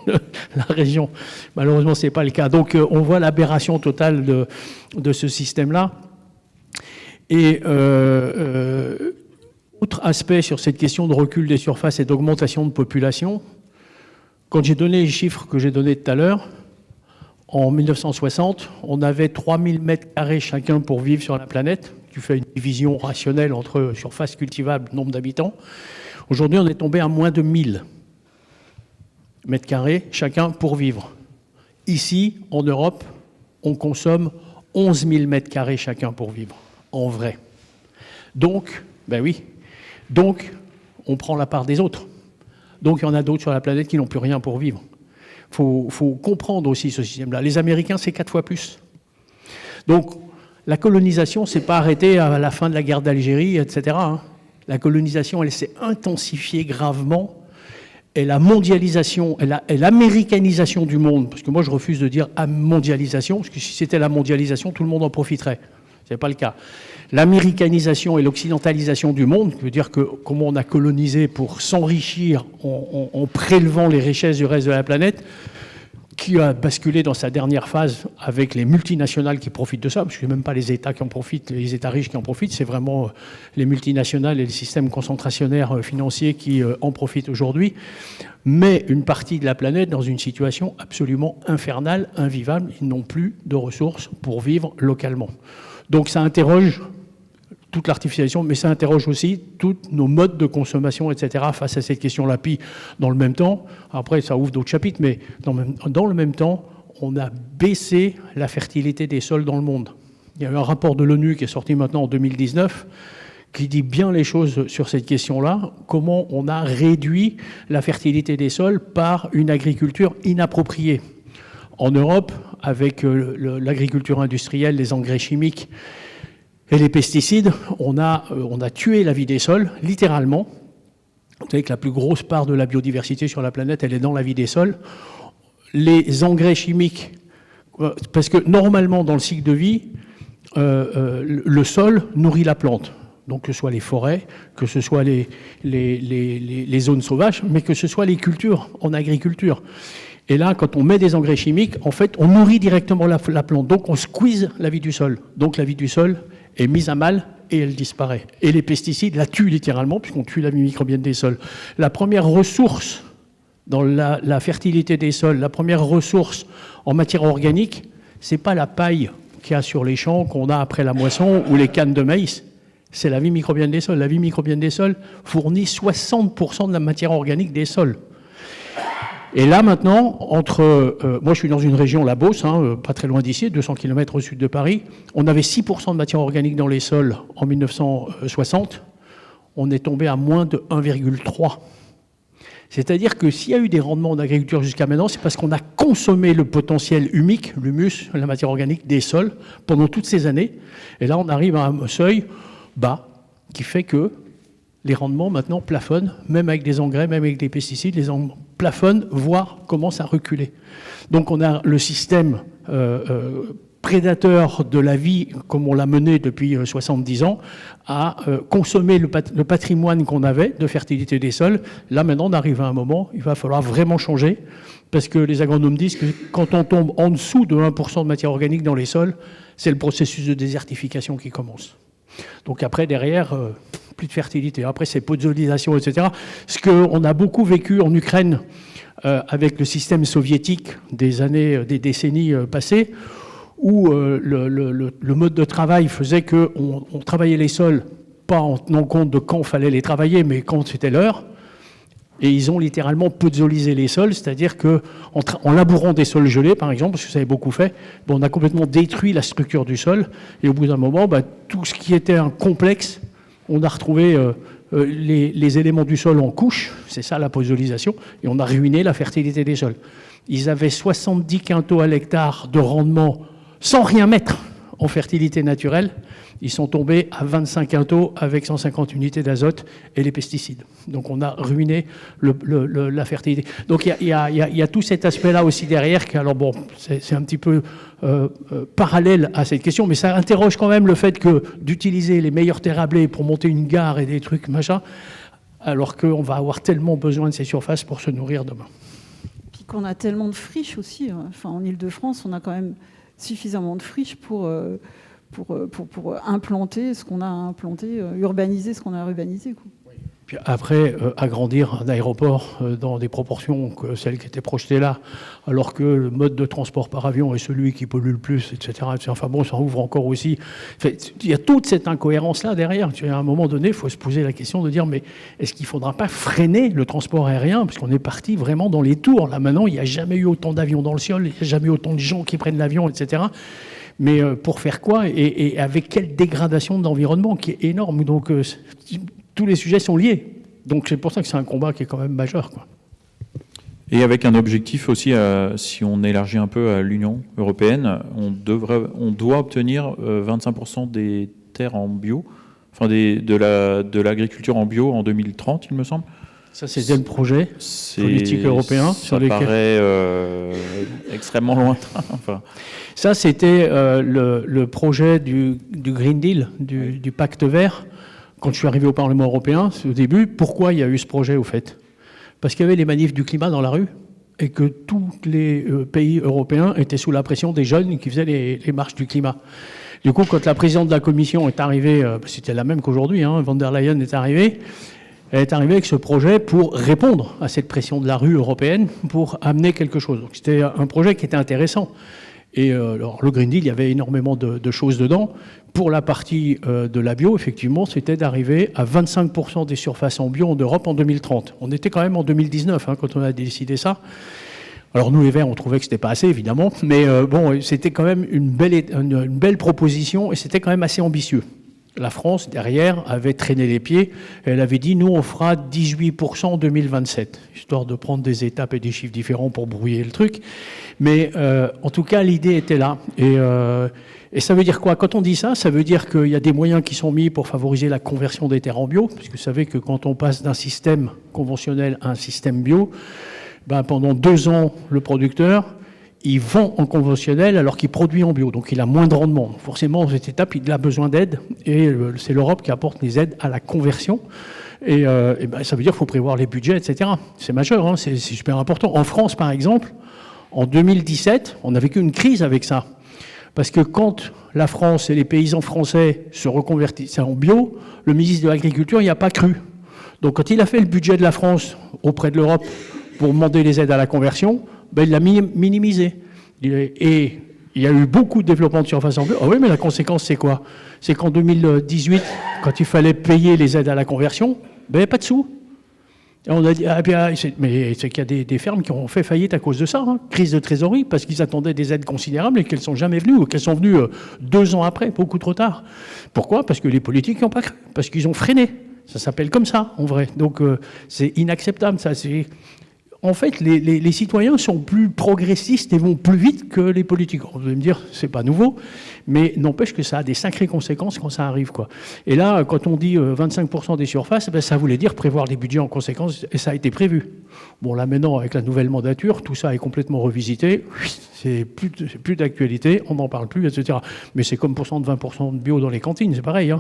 la région. Malheureusement, ce n'est pas le cas. Donc, on voit l'aberration totale de ce système-là. Et autre aspect sur cette question de recul des surfaces et d'augmentation de population, quand j'ai donné les chiffres que j'ai donnés tout à l'heure, en 1960, on avait 3000 mètres carrés chacun pour vivre sur la planète. Tu fais une division rationnelle entre surface cultivable, nombre d'habitants. Aujourd'hui, on est tombé à moins de 1000 mètres carrés chacun pour vivre. Ici, en Europe, on consomme 11 000 mètres carrés chacun pour vivre, en vrai. Donc, donc, on prend la part des autres. Donc, il y en a d'autres sur la planète qui n'ont plus rien pour vivre. Il faut comprendre aussi ce système-là. Les Américains, c'est 4 fois plus. Donc, la colonisation ne s'est pas arrêtée à la fin de la guerre d'Algérie, etc. La colonisation, elle s'est intensifiée gravement. Et la mondialisation, et l'américanisation du monde, parce que moi je refuse de dire mondialisation, parce que si c'était la mondialisation, tout le monde en profiterait. Ce n'est pas le cas. L'américanisation et l'occidentalisation du monde, qui veut dire que comment on a colonisé pour s'enrichir en prélevant les richesses du reste de la planète, qui a basculé dans sa dernière phase avec les multinationales qui profitent de ça, parce que ce n'est même pas les États qui en profitent, les États riches qui en profitent, c'est vraiment les multinationales et les systèmes concentrationnaires financiers qui en profitent aujourd'hui, mais une partie de la planète dans une situation absolument infernale, invivable, ils n'ont plus de ressources pour vivre localement. Donc ça interroge toute l'artificialisation, mais ça interroge aussi tous nos modes de consommation, etc., face à cette question-là. Puis, dans le même temps, après, ça ouvre d'autres chapitres, mais dans le même temps, on a baissé la fertilité des sols dans le monde. Il y a eu un rapport de l'ONU qui est sorti maintenant en 2019, qui dit bien les choses sur cette question-là, comment on a réduit la fertilité des sols par une agriculture inappropriée. En Europe, avec l'agriculture industrielle, les engrais chimiques, et les pesticides, on a tué la vie des sols, littéralement. Vous savez que la plus grosse part de la biodiversité sur la planète, elle est dans la vie des sols. Les engrais chimiques, parce que normalement, dans le cycle de vie, le sol nourrit la plante. Donc que ce soit les forêts, que ce soit les zones sauvages, mais que ce soit les cultures en agriculture. Et là, quand on met des engrais chimiques, en fait, on nourrit directement la plante. Donc on squeeze la vie du sol. Donc la vie du sol est mise à mal et elle disparaît. Et les pesticides la tuent littéralement, puisqu'on tue la vie microbienne des sols. La première ressource dans la fertilité des sols, la première ressource en matière organique, c'est pas la paille qu'il y a sur les champs qu'on a après la moisson ou les cannes de maïs, c'est la vie microbienne des sols. La vie microbienne des sols fournit 60% de la matière organique des sols. Et là, maintenant, moi, je suis dans une région, la Beauce, pas très loin d'ici, 200 km au sud de Paris. On avait 6% de matière organique dans les sols en 1960. On est tombé à moins de 1,3. C'est-à-dire que s'il y a eu des rendements en agriculture jusqu'à maintenant, c'est parce qu'on a consommé le potentiel humique, l'humus, la matière organique des sols, pendant toutes ces années. Et là, on arrive à un seuil bas qui fait que les rendements maintenant plafonnent, même avec des engrais, même avec des pesticides, les plafonnent, voire commencent à reculer. Donc on a le système prédateur de la vie, comme on l'a mené depuis 70 ans, à consommer le patrimoine qu'on avait de fertilité des sols. Là maintenant on arrive à un moment, il va falloir vraiment changer, parce que les agronomes disent que quand on tombe en dessous de 1% de matière organique dans les sols, c'est le processus de désertification qui commence. Donc après, derrière, plus de fertilité. Après, c'est podzolisation, etc. Ce qu'on a beaucoup vécu en Ukraine avec le système soviétique des décennies passées, où le mode de travail faisait qu'on travaillait les sols, pas en tenant compte de quand il fallait les travailler, mais quand c'était l'heure. Et ils ont littéralement podzolisé les sols, c'est-à-dire qu'en labourant des sols gelés, par exemple, parce que ça avait beaucoup fait, on a complètement détruit la structure du sol. Et au bout d'un moment, tout ce qui était un complexe, on a retrouvé les éléments du sol en couches, c'est ça la podzolisation, et on a ruiné la fertilité des sols. Ils avaient 70 quintaux à l'hectare de rendement sans rien mettre en fertilité naturelle. Ils sont tombés à 25 quintaux avec 150 unités d'azote et les pesticides. Donc on a ruiné la fertilité. Donc il y a tout cet aspect-là aussi derrière, qui, alors bon, c'est un petit peu parallèle à cette question, mais ça interroge quand même le fait que d'utiliser les meilleures terres à blé pour monter une gare et des trucs, machin, alors qu'on va avoir tellement besoin de ces surfaces pour se nourrir demain. Puis qu'on a tellement de friches aussi. Enfin, en Ile-de-France, on a quand même suffisamment de friches pour implanter ce qu'on a implanté, urbaniser ce qu'on a urbanisé, quoi. Puis après, agrandir un aéroport dans des proportions que celles qui étaient projetées là, alors que le mode de transport par avion est celui qui pollue le plus, etc. Enfin bon, ça ouvre encore aussi. Il y a toute cette incohérence-là derrière. À un moment donné, il faut se poser la question de dire, mais est-ce qu'il ne faudra pas freiner le transport aérien? Parce qu'on est parti vraiment dans les tours. Là, maintenant, il n'y a jamais eu autant d'avions dans le ciel, il n'y a jamais eu autant de gens qui prennent l'avion, etc. Mais pour faire quoi et avec quelle dégradation de l'environnement qui est énorme. Donc tous les sujets sont liés. Donc c'est pour ça que c'est un combat qui est quand même majeur, quoi. Et avec un objectif aussi, si on élargit un peu à l'Union européenne, on doit obtenir 25% des terres en bio, enfin de l'agriculture en bio en 2030, il me semble. Ça, c'était le projet politique européen. Ça paraît extrêmement lointain. Enfin. Ça, c'était le projet du Green Deal, du pacte vert. Quand je suis arrivé au Parlement européen, au début, pourquoi il y a eu ce projet, au fait? Parce qu'il y avait les manifs du climat dans la rue et que tous les pays européens étaient sous la pression des jeunes qui faisaient les marches du climat. Du coup, quand la présidente de la Commission est arrivée, c'était la même qu'aujourd'hui, von der Leyen est arrivée, elle est arrivée avec ce projet pour répondre à cette pression de la rue européenne, pour amener quelque chose. Donc c'était un projet qui était intéressant. Et alors, le Green Deal, il y avait énormément de choses dedans. Pour la partie de la bio, effectivement, c'était d'arriver à 25% des surfaces en bio en Europe en 2030. On était quand même en 2019 quand on a décidé ça. Alors nous, les Verts, on trouvait que c'était pas assez, évidemment, mais bon, c'était quand même une belle proposition et c'était quand même assez ambitieux. La France, derrière, avait traîné les pieds. Elle avait dit, nous, on fera 18% en 2027, histoire de prendre des étapes et des chiffres différents pour brouiller le truc. Mais en tout cas, l'idée était là. Et ça veut dire quoi? Quand on dit ça, ça veut dire qu'il y a des moyens qui sont mis pour favoriser la conversion des terres en bio, parce que vous savez que quand on passe d'un système conventionnel à un système bio, pendant 2 ans, le producteur, il vend en conventionnel alors qu'il produit en bio, donc il a moins de rendement. Forcément, dans cette étape, il a besoin d'aide, et c'est l'Europe qui apporte les aides à la conversion. Et ça veut dire qu'il faut prévoir les budgets, etc. C'est majeur, c'est super important. En France, par exemple, en 2017, on a vécu une crise avec ça. Parce que quand la France et les paysans français se reconvertissaient en bio, le ministre de l'Agriculture n'y a pas cru. Donc quand il a fait le budget de la France auprès de l'Europe pour demander les aides à la conversion, il l'a minimisé. Et il y a eu beaucoup de développement de surface en bio. Ah oui, mais la conséquence, c'est quoi? C'est qu'en 2018, quand il fallait payer les aides à la conversion, il n'y avait pas de sous. Et on a dit, mais c'est qu'il y a des fermes qui ont fait faillite à cause de ça, crise de trésorerie, parce qu'ils attendaient des aides considérables et qu'elles ne sont jamais venues, ou qu'elles sont venues 2 ans après, beaucoup trop tard. Pourquoi? Parce que les politiques n'ont pas cru, parce qu'ils ont freiné. Ça s'appelle comme ça, en vrai. Donc c'est inacceptable, ça. En fait, les citoyens sont plus progressistes et vont plus vite que les politiques. Vous allez me dire, c'est pas nouveau, mais n'empêche que ça a des sacrées conséquences quand ça arrive, quoi. Et là, quand on dit 25% des surfaces, ça voulait dire prévoir des budgets en conséquence, et ça a été prévu. Bon, là maintenant, avec la nouvelle mandature, tout ça est complètement revisité. C'est plus d'actualité, on n'en parle plus, etc. Mais c'est comme 20% de bio dans les cantines, c'est pareil,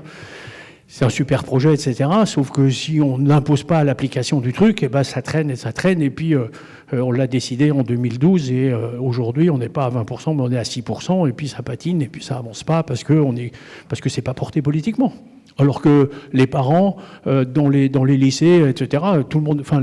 C'est un super projet, etc. Sauf que si on n'impose pas l'application du truc, ça traîne et ça traîne. Et puis, on l'a décidé en 2012. Et aujourd'hui, on n'est pas à 20%, mais on est à 6%. Et puis, ça patine. Et puis, ça avance pas parce que c'est pas porté politiquement. Alors que les parents, dans les lycées, etc., tout le monde, enfin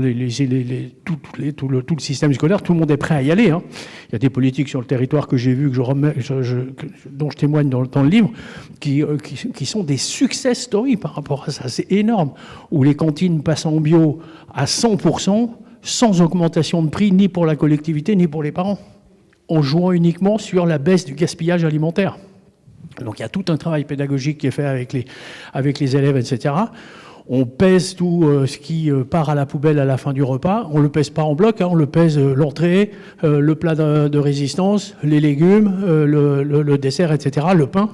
tout le système scolaire, tout le monde est prêt à y aller. Hein. Il y a des politiques sur le territoire que j'ai vues, dont je témoigne dans le livre, qui sont des success stories par rapport à ça. C'est énorme. Où les cantines passent en bio à 100%, sans augmentation de prix, ni pour la collectivité, ni pour les parents, en jouant uniquement sur la baisse du gaspillage alimentaire. Donc il y a tout un travail pédagogique qui est fait avec les élèves, etc. On pèse tout ce qui part à la poubelle à la fin du repas. On ne le pèse pas en bloc, hein, on le pèse l'entrée, le plat de résistance, les légumes, le dessert, etc., le pain.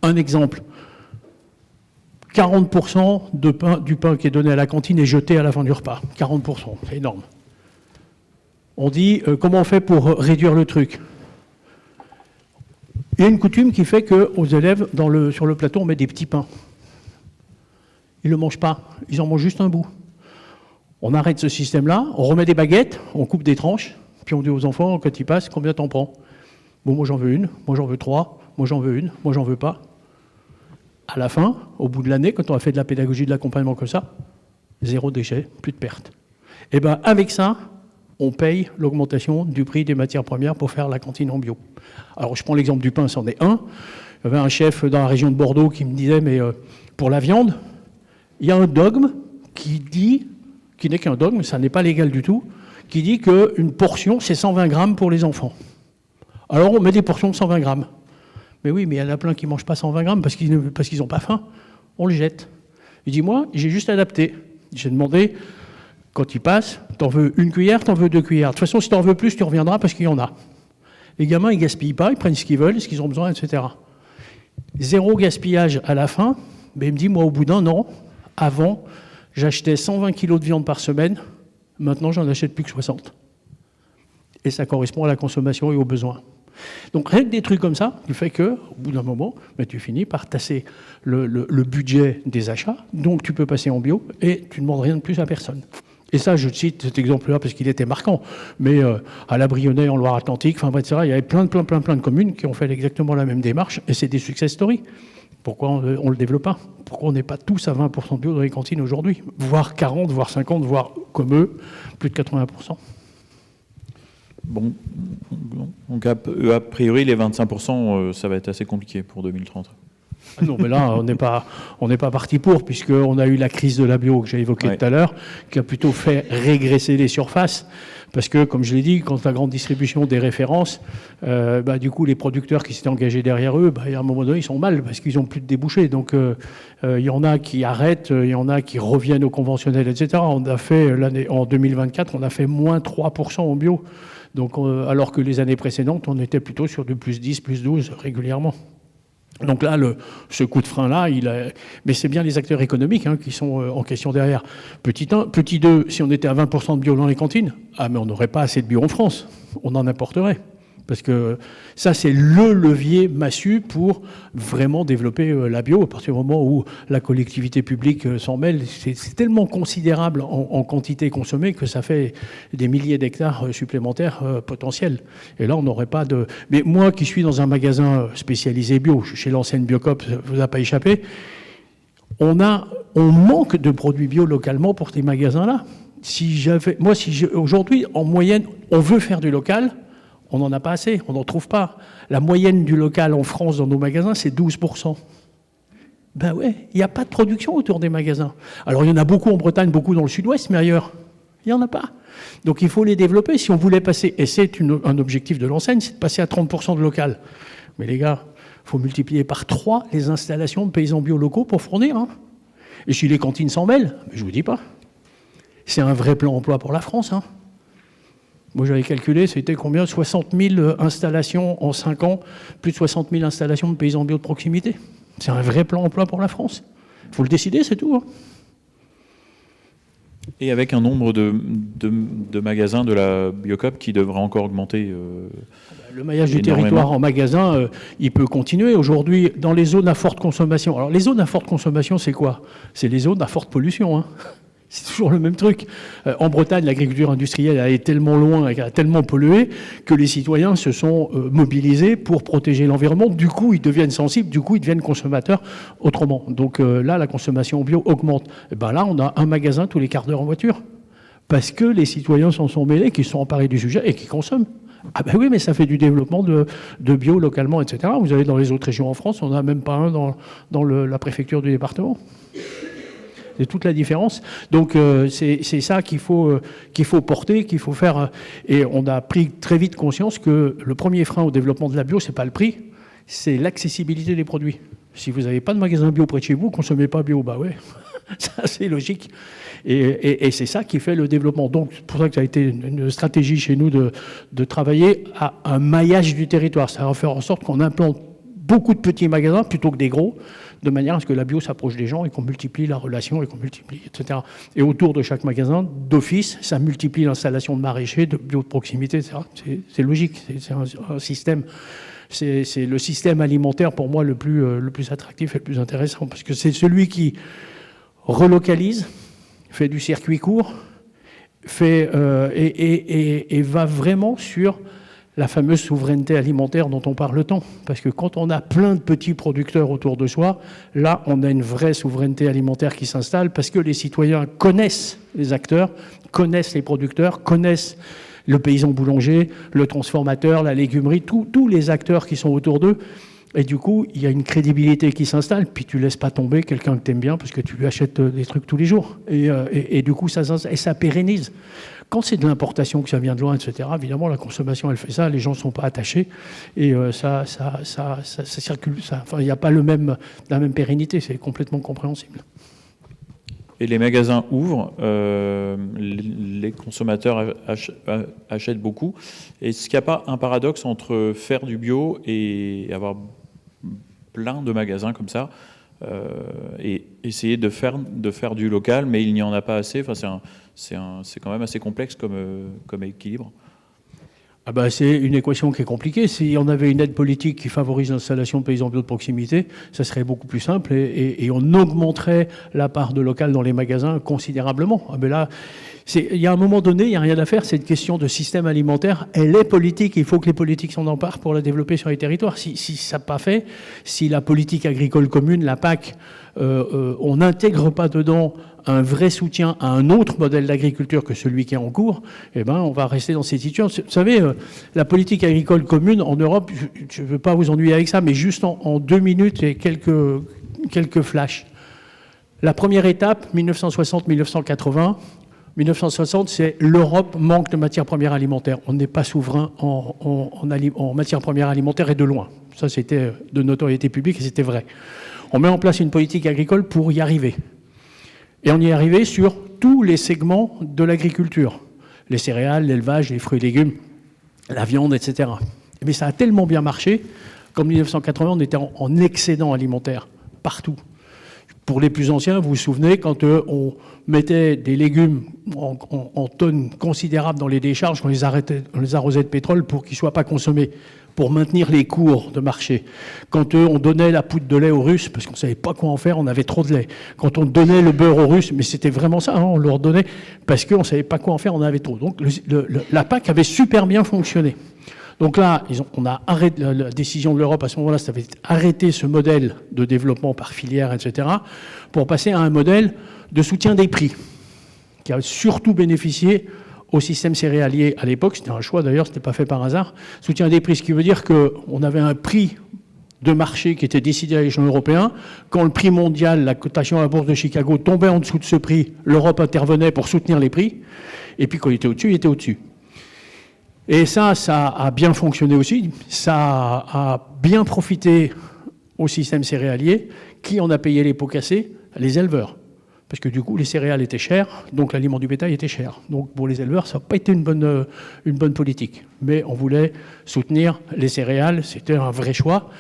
Un exemple, 40% du pain qui est donné à la cantine est jeté à la fin du repas. 40%, c'est énorme. On dit, comment on fait pour réduire le truc ? Il y a une coutume qui fait qu'aux élèves, sur le plateau, on met des petits pains. Ils ne le mangent pas, ils en mangent juste un bout. On arrête ce système-là, on remet des baguettes, on coupe des tranches, puis on dit aux enfants, quand ils passent, combien t'en prends ? Bon, moi j'en veux une, moi j'en veux 3, moi j'en veux une, moi j'en veux pas. À la fin, au bout de l'année, quand on a fait de la pédagogie, de l'accompagnement comme ça, 0 déchet, plus de pertes. Et bien avec ça, on paye l'augmentation du prix des matières premières pour faire la cantine en bio. Alors je prends l'exemple du pain, c'en est un. Il y avait un chef dans la région de Bordeaux qui me disait, mais pour la viande, il y a un dogme qui n'est qu'un dogme, ça n'est pas légal du tout, qui dit qu'une portion, c'est 120 grammes pour les enfants. Alors on met des portions de 120 grammes. Mais oui, mais il y en a plein qui ne mangent pas 120 grammes parce qu'ils n'ont pas faim. On le jette. Il dit, moi, j'ai juste adapté. J'ai demandé, quand il passe, t'en veux une cuillère, t'en veux 2 cuillères. De toute façon, si t'en veux plus, tu reviendras parce qu'il y en a. Les gamins, ils gaspillent pas, ils prennent ce qu'ils veulent, ce qu'ils ont besoin, etc. 0 gaspillage à la fin. Mais il me dit, moi, au bout d'un an, avant, j'achetais 120 kilos de viande par semaine. Maintenant, j'en achète plus que 60. Et ça correspond à la consommation et aux besoins. Donc, rien que des trucs comme ça, du fait qu'au bout d'un moment, tu finis par tasser le budget des achats. Donc, tu peux passer en bio et tu ne demandes rien de plus à personne. Et ça, je cite cet exemple-là parce qu'il était marquant. Mais à La Brionnais, en Loire-Atlantique, enfin, etc., il y avait plein de communes qui ont fait exactement la même démarche. Et c'est des success stories. Pourquoi on ne le développe pas ? Pourquoi on n'est pas tous à 20% bio dans les cantines aujourd'hui ? Voire 40, voire 50, voire comme eux, plus de 80%. Bon, donc a priori, les 25%, ça va être assez compliqué pour 2030. Non, mais là, on n'est pas parti pour, puisqu'on a eu la crise de la bio que j'ai évoquée tout à l'heure, qui a plutôt fait régresser les surfaces. Parce que, comme je l'ai dit, quand la grande distribution des références, du coup, les producteurs qui s'étaient engagés derrière eux, à un moment donné, ils sont mal parce qu'ils n'ont plus de débouchés. Donc, il y en a qui arrêtent, il y en a qui reviennent au conventionnel, etc. On a fait, en 2024, on a fait moins 3% en bio. Donc, alors que les années précédentes, on était plutôt sur du plus 10, plus 12 régulièrement. Donc là, ce coup de frein-là, mais c'est bien les acteurs économiques qui sont en question derrière. Petit 1, petit 2, si on était à 20% de bio dans les cantines, mais on n'aurait pas assez de bio en France, on en importerait. Parce que ça, c'est le levier massu pour vraiment développer la bio. À partir du moment où la collectivité publique s'en mêle, c'est tellement considérable en quantité consommée que ça fait des milliers d'hectares supplémentaires potentiels. Et là, on n'aurait pas de... Mais moi qui suis dans un magasin spécialisé bio, chez l'enseigne Biocop, ça ne vous a pas échappé, on manque de produits bio localement pour ces magasins-là. Aujourd'hui, en moyenne, on veut faire du local. On n'en a pas assez, on n'en trouve pas. La moyenne du local en France dans nos magasins, c'est 12%. Ben ouais, il n'y a pas de production autour des magasins. Alors il y en a beaucoup en Bretagne, beaucoup dans le sud-ouest, mais ailleurs, il n'y en a pas. Donc il faut les développer. Si on voulait passer, et c'est un objectif de l'enseigne, c'est de passer à 30% de local. Mais les gars, il faut multiplier par 3 les installations de paysans bio locaux pour fournir. Et si les cantines s'en mêlent, je ne vous dis pas. C'est un vrai plan emploi pour la France. Moi, j'avais calculé, c'était combien ? 60 000 installations en 5 ans, plus de 60 000 installations de paysans bio de proximité. C'est un vrai plan emploi pour la France. Il faut le décider, c'est tout. Et avec un nombre de magasins de la Biocop qui devrait encore augmenter. Le maillage du territoire en magasin, il peut continuer. Aujourd'hui, dans les zones à forte consommation. Alors, les zones à forte consommation, c'est quoi ? C'est les zones à forte pollution. C'est toujours le même truc. En Bretagne, l'agriculture industrielle a été tellement loin, a tellement pollué, que les citoyens se sont mobilisés pour protéger l'environnement. Du coup, ils deviennent sensibles, du coup, ils deviennent consommateurs autrement. Donc là, la consommation bio augmente. Et ben là, on a un magasin tous les quarts d'heure en voiture. Parce que les citoyens s'en sont mêlés, qui se sont emparés du sujet et qui consomment. Ah ben oui, mais ça fait du développement de bio localement, etc. Vous allez dans les autres régions en France, on n'en a même pas un dans la préfecture du département. C'est toute la différence. Donc c'est ça qu'il faut porter, qu'il faut faire. Et on a pris très vite conscience que le premier frein au développement de la bio, c'est pas le prix, c'est l'accessibilité des produits. Si vous n'avez pas de magasin bio près de chez vous, consommez pas bio. Bah ouais, ça c'est logique. Et c'est ça qui fait le développement. Donc c'est pour ça que ça a été une stratégie chez nous de travailler à un maillage du territoire. Ça va faire en sorte qu'on implante beaucoup de petits magasins plutôt que des gros, de manière à ce que la bio s'approche des gens et qu'on multiplie la relation et qu'on multiplie, etc. Et autour de chaque magasin, d'office, ça multiplie l'installation de maraîchers, de bio de proximité, etc. C'est logique, c'est un système. C'est le système alimentaire, pour moi, le plus attractif et le plus intéressant, parce que c'est celui qui relocalise, fait du circuit court, et va vraiment sur la fameuse souveraineté alimentaire dont on parle tant. Parce que quand on a plein de petits producteurs autour de soi, là, on a une vraie souveraineté alimentaire qui s'installe, parce que les citoyens connaissent les acteurs, connaissent les producteurs, connaissent le paysan boulanger, le transformateur, la légumerie, tous les acteurs qui sont autour d'eux. Et du coup, il y a une crédibilité qui s'installe, puis tu ne laisses pas tomber quelqu'un que tu aimes bien parce que tu lui achètes des trucs tous les jours. Et du coup, ça pérennise. Quand c'est de l'importation, que ça vient de loin, etc., évidemment, la consommation, elle fait ça, les gens ne sont pas attachés, et ça circule. Il n'y a pas la même pérennité, c'est complètement compréhensible. Et les magasins ouvrent, les consommateurs achètent beaucoup. Est-ce qu'il n'y a pas un paradoxe entre faire du bio et avoir plein de magasins comme ça, et essayer de faire du local, mais il n'y en a pas assez? Enfin, c'est quand même assez complexe comme équilibre. Ah bah c'est une équation qui est compliquée. Si on avait une aide politique qui favorise l'installation de paysans bio de proximité, ça serait beaucoup plus simple et on augmenterait la part de local dans les magasins considérablement. Ah ben là, il y a un moment donné, il n'y a rien à faire. C'est une question de système alimentaire. Elle est politique. Il faut que les politiques s'en emparent pour la développer sur les territoires. Si ça n'a pas fait, si la politique agricole commune, la PAC, on n'intègre pas dedans un vrai soutien à un autre modèle d'agriculture que celui qui est en cours, eh ben, on va rester dans cette situation. Vous savez, la politique agricole commune en Europe, je ne veux pas vous ennuyer avec ça, mais juste en 2 minutes et quelques flashs. La première étape, 1960-1980. 1960, c'est l'Europe manque de matières premières alimentaires. On n'est pas souverain en matières premières alimentaires et de loin. Ça, c'était de notoriété publique et c'était vrai. On met en place une politique agricole pour y arriver. Et on y est arrivé sur tous les segments de l'agriculture. Les céréales, l'élevage, les fruits et légumes, la viande, etc. Mais ça a tellement bien marché qu'en 1980, on était en excédent alimentaire, partout. Pour les plus anciens, vous vous souvenez, quand on mettait des légumes en tonnes considérables dans les décharges, on les arrosait de pétrole pour qu'ils ne soient pas consommés, pour maintenir les cours de marché. Quand on donnait la poudre de lait aux Russes, parce qu'on ne savait pas quoi en faire, on avait trop de lait. Quand on donnait le beurre aux Russes, mais c'était vraiment ça, on leur donnait, parce qu'on ne savait pas quoi en faire, on en avait trop. Donc la PAC avait super bien fonctionné. Donc là, on a arrêté, la décision de l'Europe à ce moment-là, ça avait arrêté ce modèle de développement par filière, etc., pour passer à un modèle de soutien des prix, qui a surtout bénéficié au système céréalier à l'époque. C'était un choix d'ailleurs, ce n'était pas fait par hasard. Soutien des prix, ce qui veut dire qu'on avait un prix de marché qui était décidé à l'échelon européen. Quand le prix mondial, la cotation à la bourse de Chicago tombait en dessous de ce prix, l'Europe intervenait pour soutenir les prix. Et puis quand il était au-dessus, il était au-dessus. Et ça a bien fonctionné aussi. Ça a bien profité au système céréalier. Qui en a payé les pots cassés? Les éleveurs. Parce que du coup, les céréales étaient chères, donc l'aliment du bétail était cher. Donc pour les éleveurs, ça n'a pas été une bonne politique. Mais on voulait soutenir les céréales, c'était un vrai choix.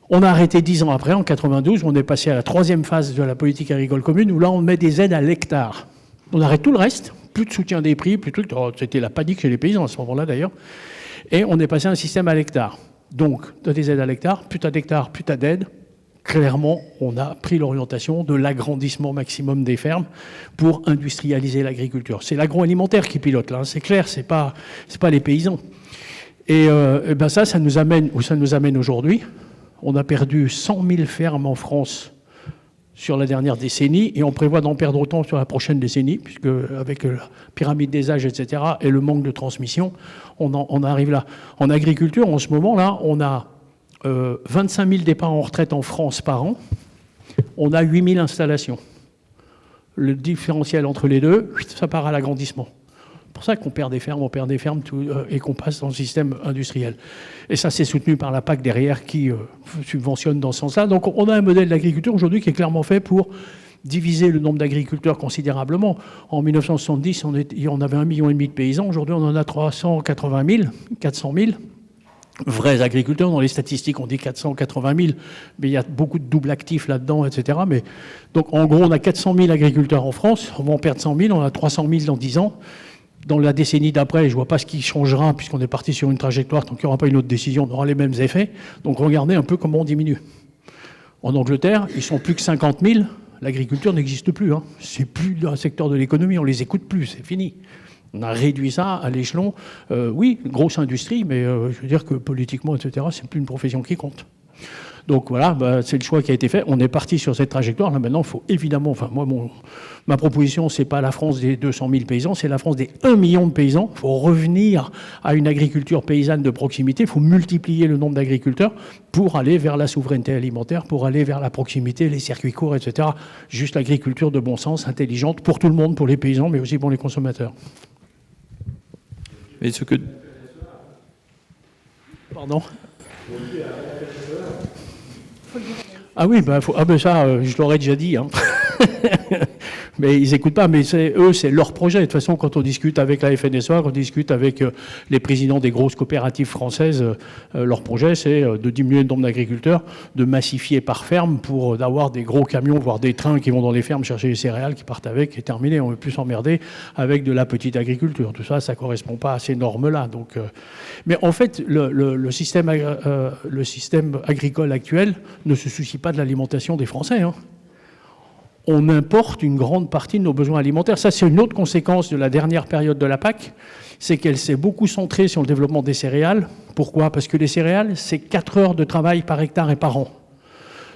On a arrêté 10 ans après, en 92, on est passé à la 3e phase de la politique agricole commune, où là, on met des aides à l'hectare. On arrête tout le reste, plus de soutien des prix, plus de trucs. C'était la panique chez les paysans à ce moment-là, d'ailleurs. Et on est passé à un système à l'hectare. Donc, tu as des aides à l'hectare, plus tu as d'hectares, plus tu as d'aides. clairement, on a pris l'orientation de l'agrandissement maximum des fermes pour industrialiser l'agriculture. C'est l'agroalimentaire qui pilote là, hein, c'est clair, c'est pas les paysans. Et ben ça nous amène où ça nous amène aujourd'hui. On a perdu 100 000 fermes en France sur la dernière décennie, et on prévoit d'en perdre autant sur la prochaine décennie, puisque avec la pyramide des âges, etc., et le manque de transmission, on arrive là. En agriculture, en ce moment-là, on a 25 000 départs en retraite en France par an, on a 8 000 installations. Le différentiel entre les deux, ça part à l'agrandissement. C'est pour ça qu'on perd des fermes, et qu'on passe dans le système industriel. Et ça, c'est soutenu par la PAC derrière qui subventionne dans ce sens-là. Donc on a un modèle d'agriculture aujourd'hui qui est clairement fait pour diviser le nombre d'agriculteurs considérablement. En 1970, on avait 1,5 million de paysans. Aujourd'hui, on en a 380 000, 400 000 vrais agriculteurs. Dans les statistiques, on dit 480 000, mais il y a beaucoup de doubles actifs là-dedans, etc. Mais, donc en gros, on a 400 000 agriculteurs en France. On va en perdre 100 000, on a 300 000 dans 10 ans. Dans la décennie d'après, je ne vois pas ce qui changera, puisqu'on est parti sur une trajectoire, tant qu'il n'y aura pas une autre décision, on aura les mêmes effets. Donc regardez un peu comment on diminue. En Angleterre, ils sont plus que 50 000, l'agriculture n'existe plus. Hein. C'est plus un secteur de l'économie, on ne les écoute plus, c'est fini. On a réduit ça à l'échelon, oui, une grosse industrie, mais je veux dire que politiquement, etc., c'est plus une profession qui compte. Donc voilà, c'est le choix qui a été fait. On est parti sur cette trajectoire. Là maintenant, il faut évidemment, enfin moi, ma proposition, c'est pas la France des 200 000 paysans, c'est la France des 1 million de paysans. Il faut revenir à une agriculture paysanne de proximité. Il faut multiplier le nombre d'agriculteurs pour aller vers la souveraineté alimentaire, pour aller vers la proximité, les circuits courts, etc. Juste l'agriculture de bon sens, intelligente, pour tout le monde, pour les paysans, mais aussi pour les consommateurs. Et ce que... Pardon ? Ah oui, ça, je l'aurais déjà dit. Hein. Mais ils n'écoutent pas. Mais eux, c'est leur projet. De toute façon, quand on discute avec la FNSEA, quand on discute avec les présidents des grosses coopératives françaises, leur projet, c'est de diminuer le nombre d'agriculteurs, de massifier par ferme pour d'avoir des gros camions, voire des trains qui vont dans les fermes chercher les céréales, qui partent avec, et terminé. On ne veut plus s'emmerder avec de la petite agriculture. Tout ça, ça ne correspond pas à ces normes-là. Donc, mais en fait, le système agricole actuel ne se soucie pas de l'alimentation des Français. Hein. On importe une grande partie de nos besoins alimentaires. Ça, c'est une autre conséquence de la dernière période de la PAC, c'est qu'elle s'est beaucoup centrée sur le développement des céréales. Pourquoi ? Parce que les céréales, c'est 4 heures de travail par hectare et par an.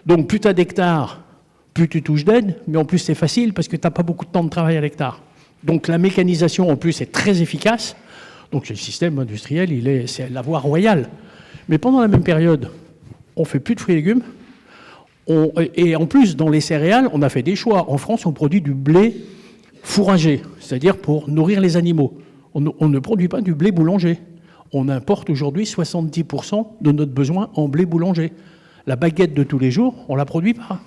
Donc, plus tu as d'hectares, plus tu touches d'aide, mais en plus, c'est facile parce que tu n'as pas beaucoup de temps de travail à l'hectare. Donc, la mécanisation, en plus, est très efficace. Donc, le système industriel, c'est la voie royale. Mais pendant la même période, on ne fait plus de fruits et légumes. Et en plus, dans les céréales, on a fait des choix. En France, on produit du blé fourragé, c'est-à-dire pour nourrir les animaux. On ne produit pas du blé boulanger. On importe aujourd'hui 70% de notre besoin en blé boulanger. La baguette de tous les jours, on ne la produit pas.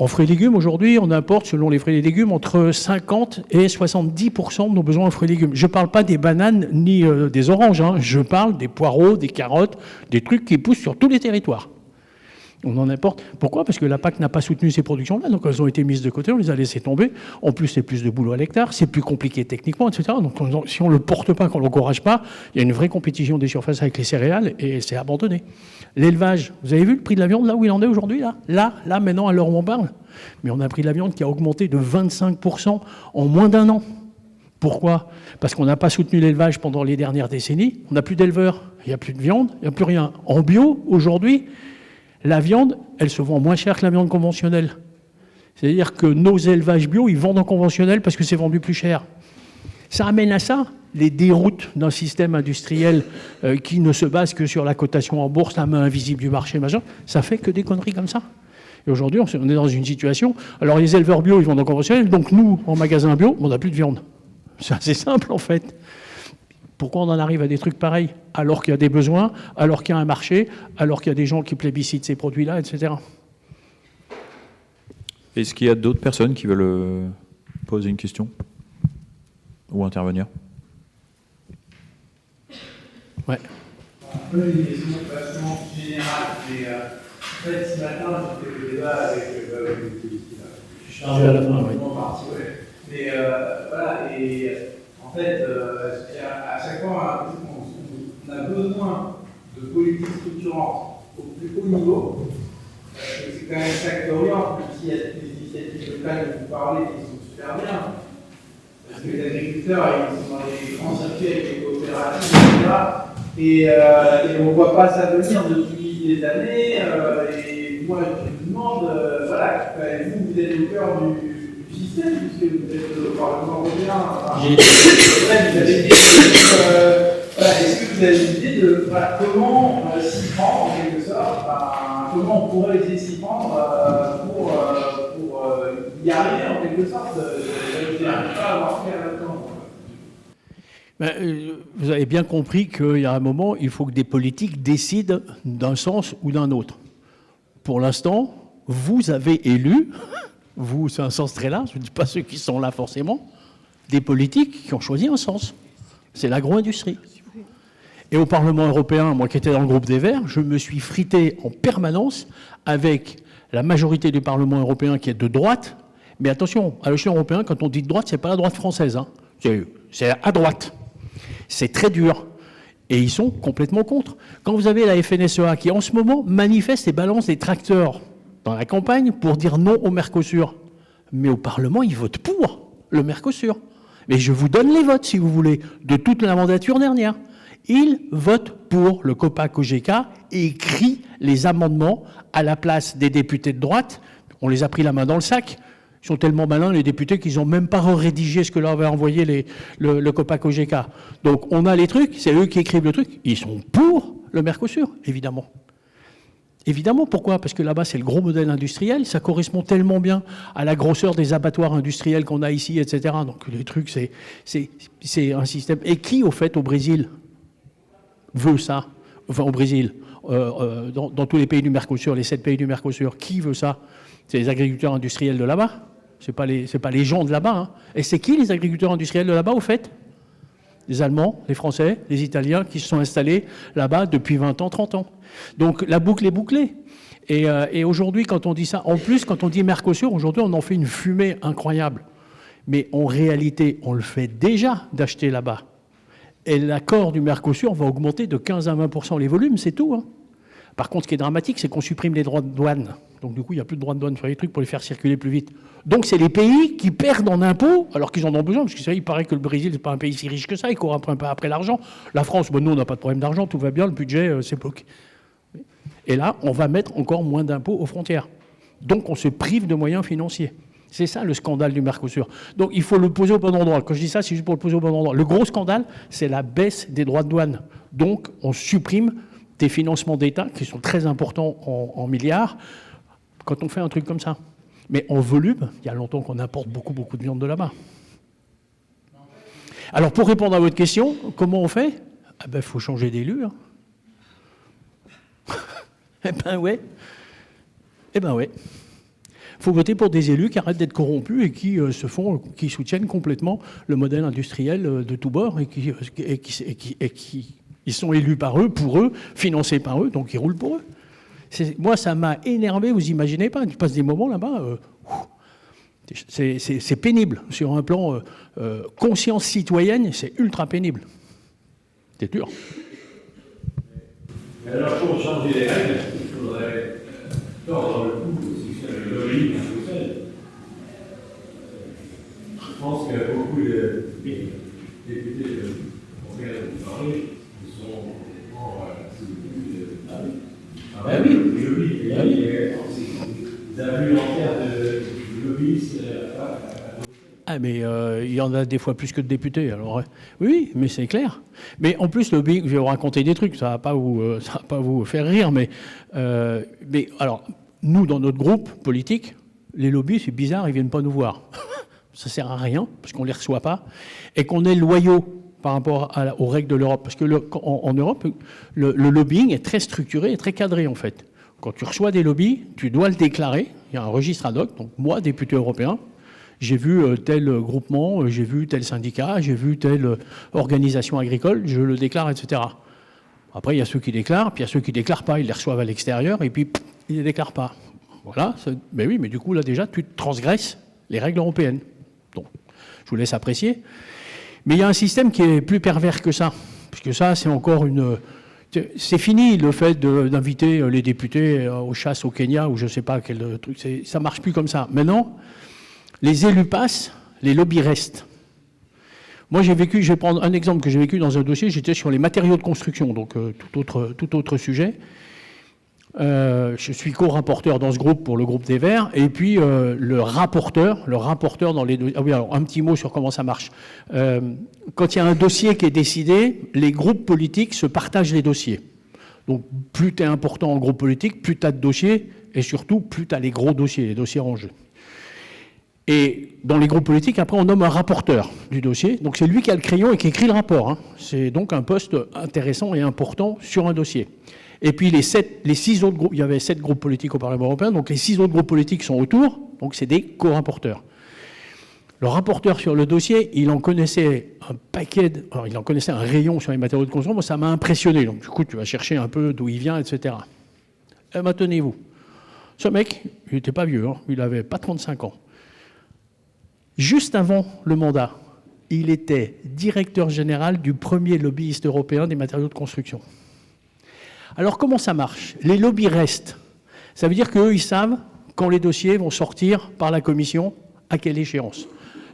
En fruits et légumes, aujourd'hui, on importe, selon les fruits et légumes, entre 50 et 70% de nos besoins en fruits et légumes. Je ne parle pas des bananes ni des oranges, hein. Je parle des poireaux, des carottes, des trucs qui poussent sur tous les territoires. On en importe. Pourquoi ? Parce que la PAC n'a pas soutenu ces productions-là, donc elles ont été mises de côté, on les a laissées tomber. En plus, c'est plus de boulot à l'hectare, c'est plus compliqué techniquement, etc. Donc si on ne le porte pas, qu'on ne l'encourage pas, il y a une vraie compétition des surfaces avec les céréales et c'est abandonné. L'élevage, vous avez vu le prix de la viande là où il en est aujourd'hui ? Là, maintenant, à l'heure où on parle. Mais on a un prix de la viande qui a augmenté de 25% en moins d'un an. Pourquoi ? Parce qu'on n'a pas soutenu l'élevage pendant les dernières décennies. On n'a plus d'éleveurs, il n'y a plus de viande, il n'y a plus rien. En bio, aujourd'hui, la viande, elle se vend moins cher que la viande conventionnelle. C'est-à-dire que nos élevages bio, ils vendent en conventionnel parce que c'est vendu plus cher. Ça amène à ça, les déroutes d'un système industriel qui ne se base que sur la cotation en bourse, la main invisible du marché, machin. Ça fait que des conneries comme ça. Et aujourd'hui, on est dans une situation... Alors, les éleveurs bio, ils vendent en conventionnel. Donc, nous, en magasin bio, on n'a plus de viande. C'est assez simple, en fait. Pourquoi on en arrive à des trucs pareils ? Alors qu'il y a des besoins, alors qu'il y a un marché, alors qu'il y a des gens qui plébiscitent ces produits-là, etc. Est-ce qu'il y a d'autres personnes qui veulent poser une question ou intervenir ? Ouais. Un peu une question vachement générale, mais en fait, ce matin, j'ai fait le débat avec je suis chargé à la fin, oui. Mais voilà, et en fait, à chaque fois, on a besoin de politiques structurantes au plus haut niveau. que c'est quand même ça qui oriente, même s'il y a des initiatives locales dont vous parlez qui sont super bien. Parce que les agriculteurs, ils sont dans les grands circuits avec les coopératives, etc. Et on ne voit pas ça venir depuis des années. Et moi, je me demande, voilà, vous êtes au cœur du système, puisque vous êtes au Parlement européen. Enfin, vous avez dit, est-ce que vous avez une idée de comment s'y prendre, en quelque sorte, comment on pourrait essayer de s'y prendre pour y arriver, en quelque sorte, je n'arrive pas à avoir fait là-dedans. Vous avez bien compris qu'il y a un moment, il faut que des politiques décident d'un sens ou d'un autre. Pour l'instant, vous avez élu, vous, c'est un sens très large, je ne dis pas ceux qui sont là forcément, des politiques qui ont choisi un sens. C'est l'agro-industrie. Et au Parlement européen, moi qui étais dans le groupe des Verts, je me suis frité en permanence avec la majorité du Parlement européen qui est de droite. Mais attention, à l'échelon européen, quand on dit de droite, c'est pas la droite française. Hein. C'est à droite. C'est très dur. Et ils sont complètement contre. Quand vous avez la FNSEA qui, en ce moment, manifeste et balance des tracteurs dans la campagne pour dire non au Mercosur. Mais au Parlement, ils votent pour le Mercosur. Mais je vous donne les votes, si vous voulez, de toute la mandature dernière. Ils votent pour le COPA-COGECA et crient les amendements à la place des députés de droite. On les a pris la main dans le sac. Ils sont tellement malins, les députés, qu'ils n'ont même pas rédigé ce que leur avait envoyé le COPA-COGECA. Donc on a les trucs, c'est eux qui écrivent le truc. Ils sont pour le Mercosur, évidemment. Évidemment, pourquoi? Parce que là-bas, c'est le gros modèle industriel, ça correspond tellement bien à la grosseur des abattoirs industriels qu'on a ici, etc. Donc les trucs, c'est un système... Et qui, au fait, au Brésil, veut ça? Enfin, au Brésil, dans tous les pays du Mercosur, les 7 pays du Mercosur, qui veut ça? C'est les agriculteurs industriels de là-bas. C'est pas les gens de là-bas. Hein. Et c'est qui les agriculteurs industriels de là-bas, au fait? Les Allemands, les Français, les Italiens qui se sont installés là-bas depuis 20 ans, 30 ans. Donc la boucle est bouclée. Et aujourd'hui, quand on dit ça, en plus, quand on dit Mercosur, aujourd'hui, on en fait une fumée incroyable. Mais en réalité, on le fait déjà d'acheter là-bas. Et l'accord du Mercosur va augmenter de 15 à 20% les volumes, c'est tout. Hein. Par contre, ce qui est dramatique, c'est qu'on supprime les droits de douane. Donc du coup, il n'y a plus de droits de douane sur les trucs pour les faire circuler plus vite. Donc c'est les pays qui perdent en impôts, alors qu'ils en ont besoin, parce que ça, il paraît que le Brésil, c'est pas un pays si riche que ça, il court un peu après l'argent. La France, bon, nous, on n'a pas de problème d'argent, tout va bien, le budget, c'est bloqué. Et là, on va mettre encore moins d'impôts aux frontières. Donc on se prive de moyens financiers. C'est ça le scandale du Mercosur. Donc il faut le poser au bon endroit. Quand je dis ça, c'est juste pour le poser au bon endroit. Le gros scandale, c'est la baisse des droits de douane. Donc on supprime des financements d'État qui sont très importants en milliards quand on fait un truc comme ça. Mais en volume, il y a longtemps qu'on importe beaucoup de viande de là-bas. Alors pour répondre à votre question, comment on fait? Ah ben, faut changer d'élu. Hein. Eh ben ouais. Eh ben ouais. Il faut voter pour des élus qui arrêtent d'être corrompus et qui qui soutiennent complètement le modèle industriel de tous bords et qui ils sont élus par eux, pour eux, financés par eux, donc ils roulent pour eux. Moi, ça m'a énervé, vous imaginez pas. Je passe des moments là-bas, c'est pénible. Sur un plan conscience citoyenne, c'est ultra pénible. C'est dur. Alors, pour changer les règles, il faudrait tordre le cou au système de lobbying à Bruxelles. Je pense que beaucoup de députés auxquels vous parlez sont Vous avez vu l'enfer de lobbyistes. Ah, mais il y en a des fois plus que de députés. Alors, oui, mais c'est clair. Mais en plus, le lobbying, je vais vous raconter des trucs, ça va pas vous faire rire, mais alors, nous, dans notre groupe politique, les lobbies, c'est bizarre, ils viennent pas nous voir. Ça sert à rien, parce qu'on les reçoit pas, et qu'on est loyaux par rapport aux règles de l'Europe. Parce que en Europe, le lobbying est très structuré et très cadré, en fait. Quand tu reçois des lobbies, tu dois le déclarer. Il y a un registre ad hoc. Donc moi, député européen, j'ai vu tel groupement, j'ai vu tel syndicat, j'ai vu telle organisation agricole, je le déclare, etc. Après, il y a ceux qui déclarent, puis il y a ceux qui ne déclarent pas. Ils les reçoivent à l'extérieur, et puis ils ne les déclarent pas. Voilà. Mais oui, mais du coup, là, déjà, tu transgresses les règles européennes. Donc, je vous laisse apprécier. Mais il y a un système qui est plus pervers que ça. Parce que ça, c'est encore c'est fini le fait d'inviter les députés aux chasses au Kenya ou je ne sais pas quel truc. Ça ne marche plus comme ça. Maintenant, les élus passent, les lobbies restent. Moi, je vais prendre un exemple que j'ai vécu dans un dossier, j'étais sur les matériaux de construction, donc tout autre sujet. Je suis co-rapporteur dans ce groupe pour le groupe des Verts, et puis le rapporteur dans les dossiers. Ah oui, alors un petit mot sur comment ça marche. Quand il y a un dossier qui est décidé, les groupes politiques se partagent les dossiers. Donc plus tu es important en groupe politique, plus tu as de dossiers, et surtout plus tu as les gros dossiers, les dossiers en jeu. Et dans les groupes politiques, après, on nomme un rapporteur du dossier. Donc c'est lui qui a le crayon et qui écrit le rapport, hein. C'est donc un poste intéressant et important sur un dossier. Et puis les 6 autres groupes, il y avait 7 groupes politiques au Parlement européen, donc les 6 autres groupes politiques sont autour, donc c'est des co-rapporteurs. Le rapporteur sur le dossier, il en connaissait un paquet, alors il en connaissait un rayon sur les matériaux de construction, moi ça m'a impressionné. Donc du coup, tu vas chercher un peu d'où il vient, etc. Et maintenez-vous. Ce mec, il n'était pas vieux, hein, il n'avait pas 35 ans. Juste avant le mandat, il était directeur général du premier lobbyiste européen des matériaux de construction. Alors comment ça marche? Les lobbies restent. Ça veut dire qu'eux, ils savent quand les dossiers vont sortir par la commission, à quelle échéance.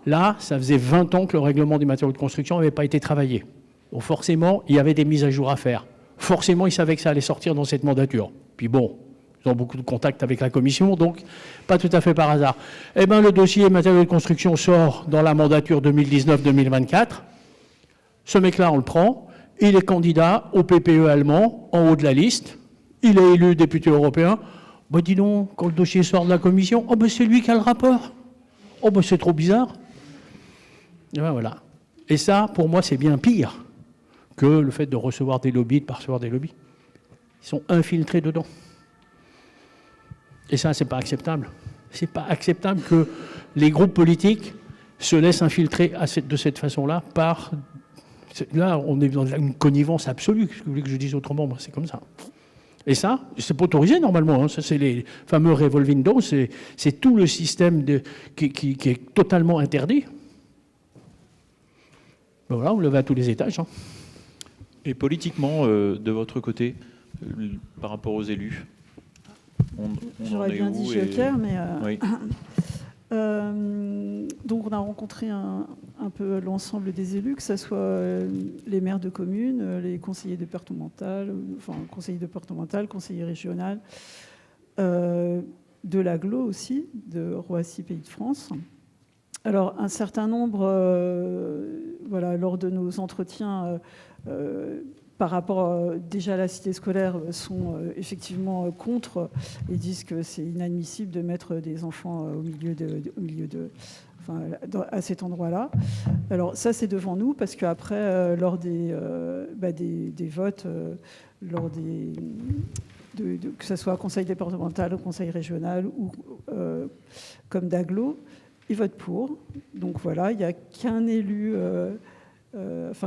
Là, ça faisait 20 ans que le règlement des matériaux de construction n'avait pas été travaillé. Donc forcément, il y avait des mises à jour à faire. Forcément, ils savaient que ça allait sortir dans cette mandature. Puis bon, ils ont beaucoup de contacts avec la commission, donc pas tout à fait par hasard. Eh bien, le dossier matériaux de construction sort dans la mandature 2019-2024. Ce mec-là, on le prend. Il est candidat au PPE allemand, en haut de la liste. Il est élu député européen. Ben dis donc, quand le dossier sort de la commission, oh ben c'est lui qui a le rapport. Oh ben c'est trop bizarre. Et ben voilà. Et ça, pour moi, c'est bien pire que le fait de recevoir des lobbies, de pas recevoir des lobbies. Ils sont infiltrés dedans. Et ça, c'est pas acceptable. C'est pas acceptable que les groupes politiques se laissent infiltrer de cette façon-là par... Là, on est dans une connivence absolue. Qu'est-ce que vous voulez que je dise autrement? C'est comme ça. Et ça, c'est pas autorisé normalement. Hein. Ça, c'est les fameux revolving doors. C'est tout le système qui est totalement interdit. Ben voilà, on le va à tous les étages. Hein. Et politiquement, de votre côté, par rapport aux élus, j'aurais bien dit joker, mais... Oui. Donc on a rencontré un peu l'ensemble des élus, que ce soit les maires de communes, les conseillers départementaux, conseillers régionaux, de l'agglo aussi, de Roissy Pays de France. Alors un certain nombre, voilà, lors de nos entretiens, par rapport déjà à la cité scolaire, sont effectivement contre et disent que c'est inadmissible de mettre des enfants à cet endroit-là. Alors ça, c'est devant nous, parce qu'après, lors des votes, lors que ce soit conseil départemental, conseil régional ou comme d'agglo, ils votent pour. Donc voilà, il n'y a qu'un élu...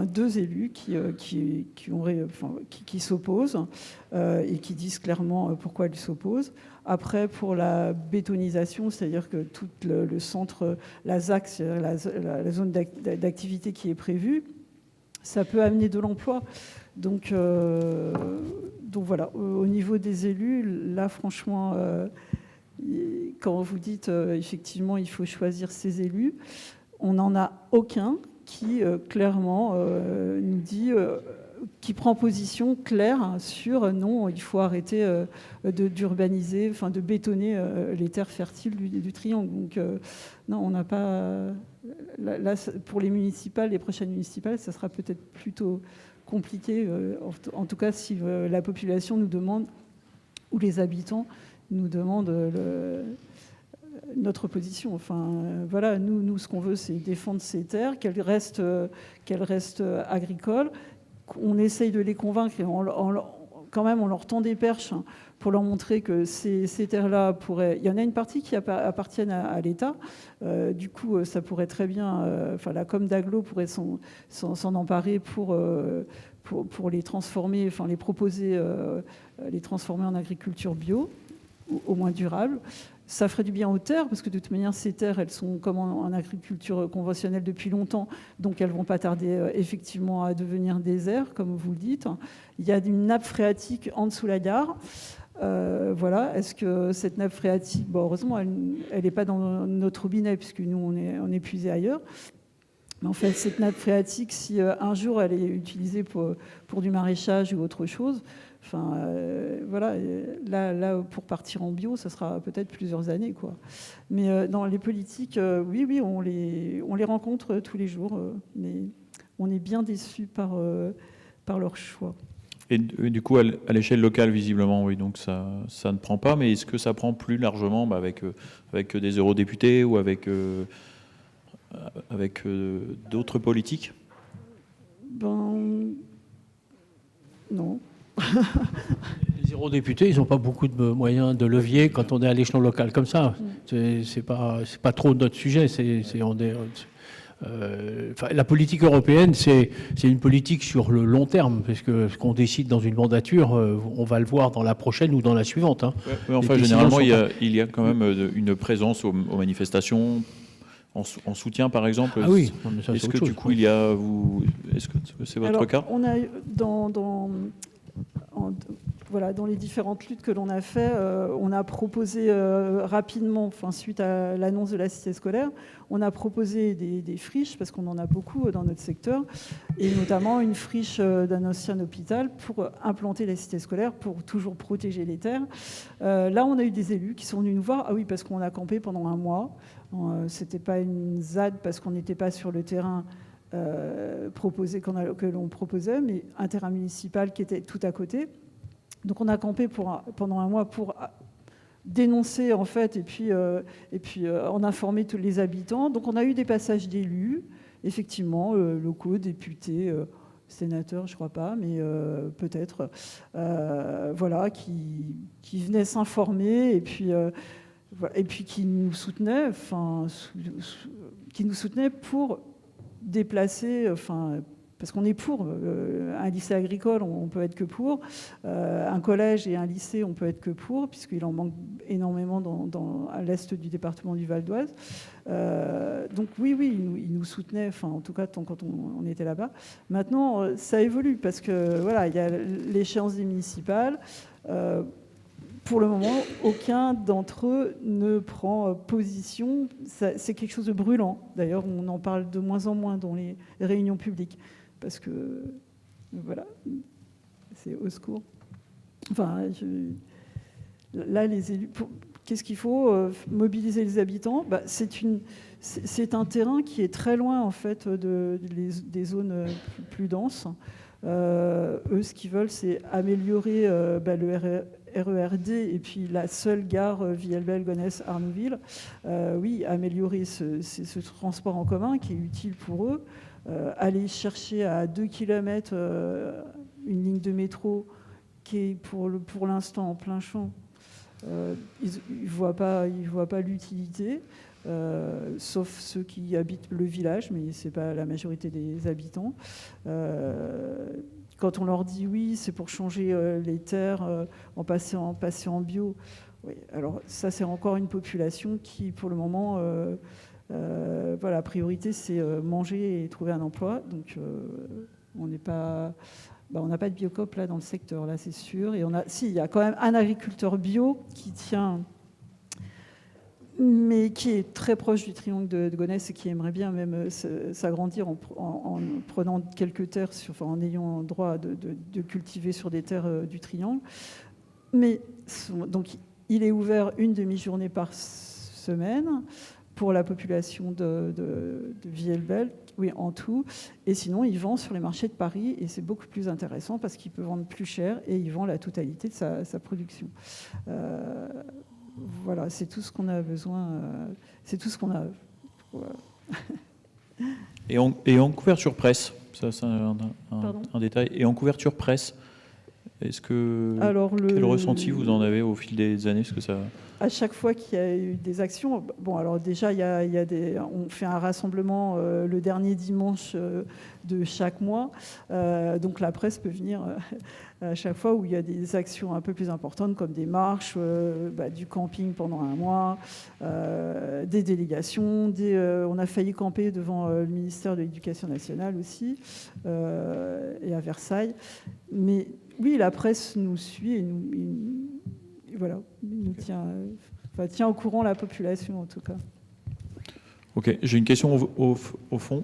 deux élus qui s'opposent et qui disent clairement pourquoi ils s'opposent. Après, pour la bétonisation, c'est-à-dire que tout le centre, la ZAC, la zone d'activité qui est prévue, ça peut amener de l'emploi. Donc voilà, au niveau des élus, là franchement, quand vous dites effectivement il faut choisir ses élus, on n'en a aucun qui clairement nous dit, qui prend position claire sur non, il faut arrêter d'urbaniser, enfin de bétonner les terres fertiles du triangle. Donc non, on n'a pas... Là, pour les municipales, les prochaines municipales, ça sera peut-être plutôt compliqué, en tout cas si la population nous demande, ou les habitants nous demandent notre position. Enfin, voilà, nous, ce qu'on veut, c'est défendre ces terres, qu'elles restent agricoles. On essaye de les convaincre et quand même, on leur tend des perches pour leur montrer que ces terres-là pourraient... Il y en a une partie qui appartiennent à l'État. Du coup, ça pourrait très bien... la com d'agglo pourrait s'en emparer pour les transformer, les proposer, les transformer en agriculture bio, au moins durable. ça ferait du bien aux terres, parce que de toute manière, ces terres, elles sont comme en agriculture conventionnelle depuis longtemps, donc elles ne vont pas tarder effectivement à devenir déserts, comme vous le dites. Il y a une nappe phréatique en dessous la gare. Voilà. Est-ce que cette nappe phréatique, bon, heureusement, elle n'est pas dans notre robinet, puisque nous, on est puisé ailleurs. Mais en fait, cette nappe phréatique, si un jour elle est utilisée pour du maraîchage ou autre chose, enfin, voilà, là, pour partir en bio, ça sera peut-être plusieurs années, quoi. Mais dans les politiques, oui, on les rencontre tous les jours, mais on est bien déçus par leur choix. Et du coup, à l'échelle locale, visiblement, oui, donc ça ne prend pas, mais est-ce que ça prend plus largement avec des eurodéputés ou avec d'autres politiques? Ben, non. Les eurodéputés, ils n'ont pas beaucoup de moyens de levier quand on est à l'échelon local comme ça. C'est pas trop notre sujet. La politique européenne, c'est une politique sur le long terme, parce que ce qu'on décide dans une mandature, on va le voir dans la prochaine ou dans la suivante. Hein. Ouais, enfin, généralement, il y a quand même une présence aux manifestations en soutien, par exemple. Ah oui. Est-ce que du coup, est-ce que c'est votre cas? On a dans les différentes luttes que l'on a fait, on a proposé rapidement, suite à l'annonce de la cité scolaire, on a proposé des friches, parce qu'on en a beaucoup dans notre secteur, et notamment une friche d'un ancien hôpital pour implanter la cité scolaire, pour toujours protéger les terres. Là, on a eu des élus qui sont venus nous voir, ah oui, parce qu'on a campé pendant un mois. C'était pas une ZAD parce qu'on n'était pas sur le terrain que l'on proposait, mais un terrain municipal qui était tout à côté. Donc on a campé pendant un mois pour dénoncer en fait et puis en informer tous les habitants. Donc on a eu des passages d'élus, effectivement, locaux, députés, sénateurs, je crois pas, mais peut-être, voilà, qui venaient s'informer et puis qui nous soutenaient, pour déplacer, parce qu'on est pour un lycée agricole, on peut être que pour un collège et un lycée, on peut être que pour, puisqu'il en manque énormément à l'est du département du Val d'Oise. Donc oui, ils nous soutenaient, en tout cas quand on était là-bas. Maintenant, ça évolue parce que voilà, il y a l'échéance des municipales. Pour le moment, aucun d'entre eux ne prend position. C'est quelque chose de brûlant. D'ailleurs, on en parle de moins en moins dans les réunions publiques. Parce que, voilà, c'est au secours. Là, les élus... Qu'est-ce qu'il faut? Mobiliser les habitants. C'est un terrain qui est très loin, en fait, des zones plus denses. Eux, ce qu'ils veulent, c'est améliorer le RERD et puis la seule gare Villebel, Gonesse, Arnouville. Oui, améliorer ce transport en commun qui est utile pour eux. Aller chercher à 2 km une ligne de métro qui est pour l'instant en plein champ. Ils ne voient pas l'utilité. Sauf ceux qui habitent le village, mais ce n'est pas la majorité des habitants. Quand on leur dit oui, c'est pour changer les terres, en passer en bio, oui, alors ça c'est encore une population qui, pour le moment, la priorité c'est manger et trouver un emploi. Donc on n'est pas... on n'a pas de Biocop là dans le secteur, là c'est sûr. Et il y a quand même un agriculteur bio qui tient... mais qui est très proche du triangle de Gonesse et qui aimerait bien même s'agrandir en prenant quelques terres, en ayant droit de cultiver sur des terres du triangle. Mais donc, il est ouvert une demi-journée par semaine pour la population de Villebel, oui, en tout. Et sinon, il vend sur les marchés de Paris et c'est beaucoup plus intéressant parce qu'il peut vendre plus cher et il vend la totalité de sa production. Voilà, c'est tout ce qu'on a besoin. C'est tout ce qu'on a. Voilà. Et en couverture presse, ça c'est un détail. Et en couverture presse, Alors, quel ressenti vous en avez au fil des années? À chaque fois qu'il y a eu des actions, bon, alors déjà, on fait un rassemblement le dernier dimanche de chaque mois. Donc la presse peut venir à chaque fois où il y a des actions un peu plus importantes, comme des marches, du camping pendant un mois, des délégations. On a failli camper devant le ministère de l'Éducation nationale aussi, et à Versailles. Mais oui, la presse nous suit et voilà, il nous tient au courant la population en tout cas. Ok, j'ai une question au fond.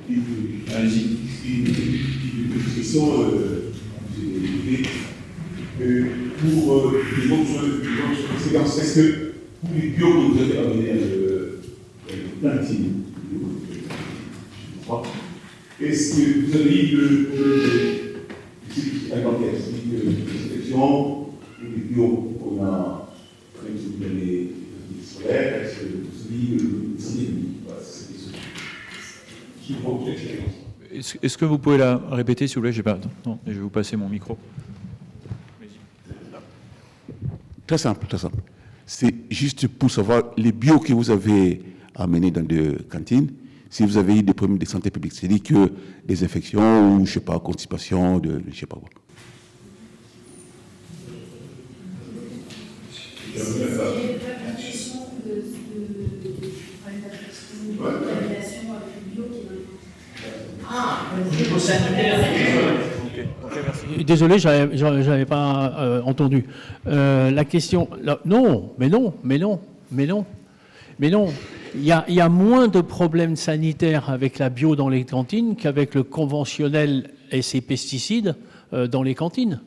Allez-y. Une question, pour les autres conséquences, est-ce que pour les bio que vous avez amenés à cantine, je crois, est-ce que vous avez eu le problème de alimentaire, c'est-à-dire de sélection, les bio qu'on a dans les scolaires, est-ce que vous avez eu le santé publique? Voilà, c'est des choses qui vont vous l'expérience. Est-ce que vous pouvez la répéter, s'il vous plaît? Non, je vais vous passer mon micro. Très simple, très simple. C'est juste pour savoir les bio que vous avez amenés dans des cantines, si vous avez eu des problèmes de santé publique, c'est-à-dire que des infections ou, je ne sais pas, constipation, je ne sais pas quoi. Désolé, j'avais pas entendu. La question... Non. Il y a moins de problèmes sanitaires avec la bio dans les cantines qu'avec le conventionnel et ses pesticides dans les cantines.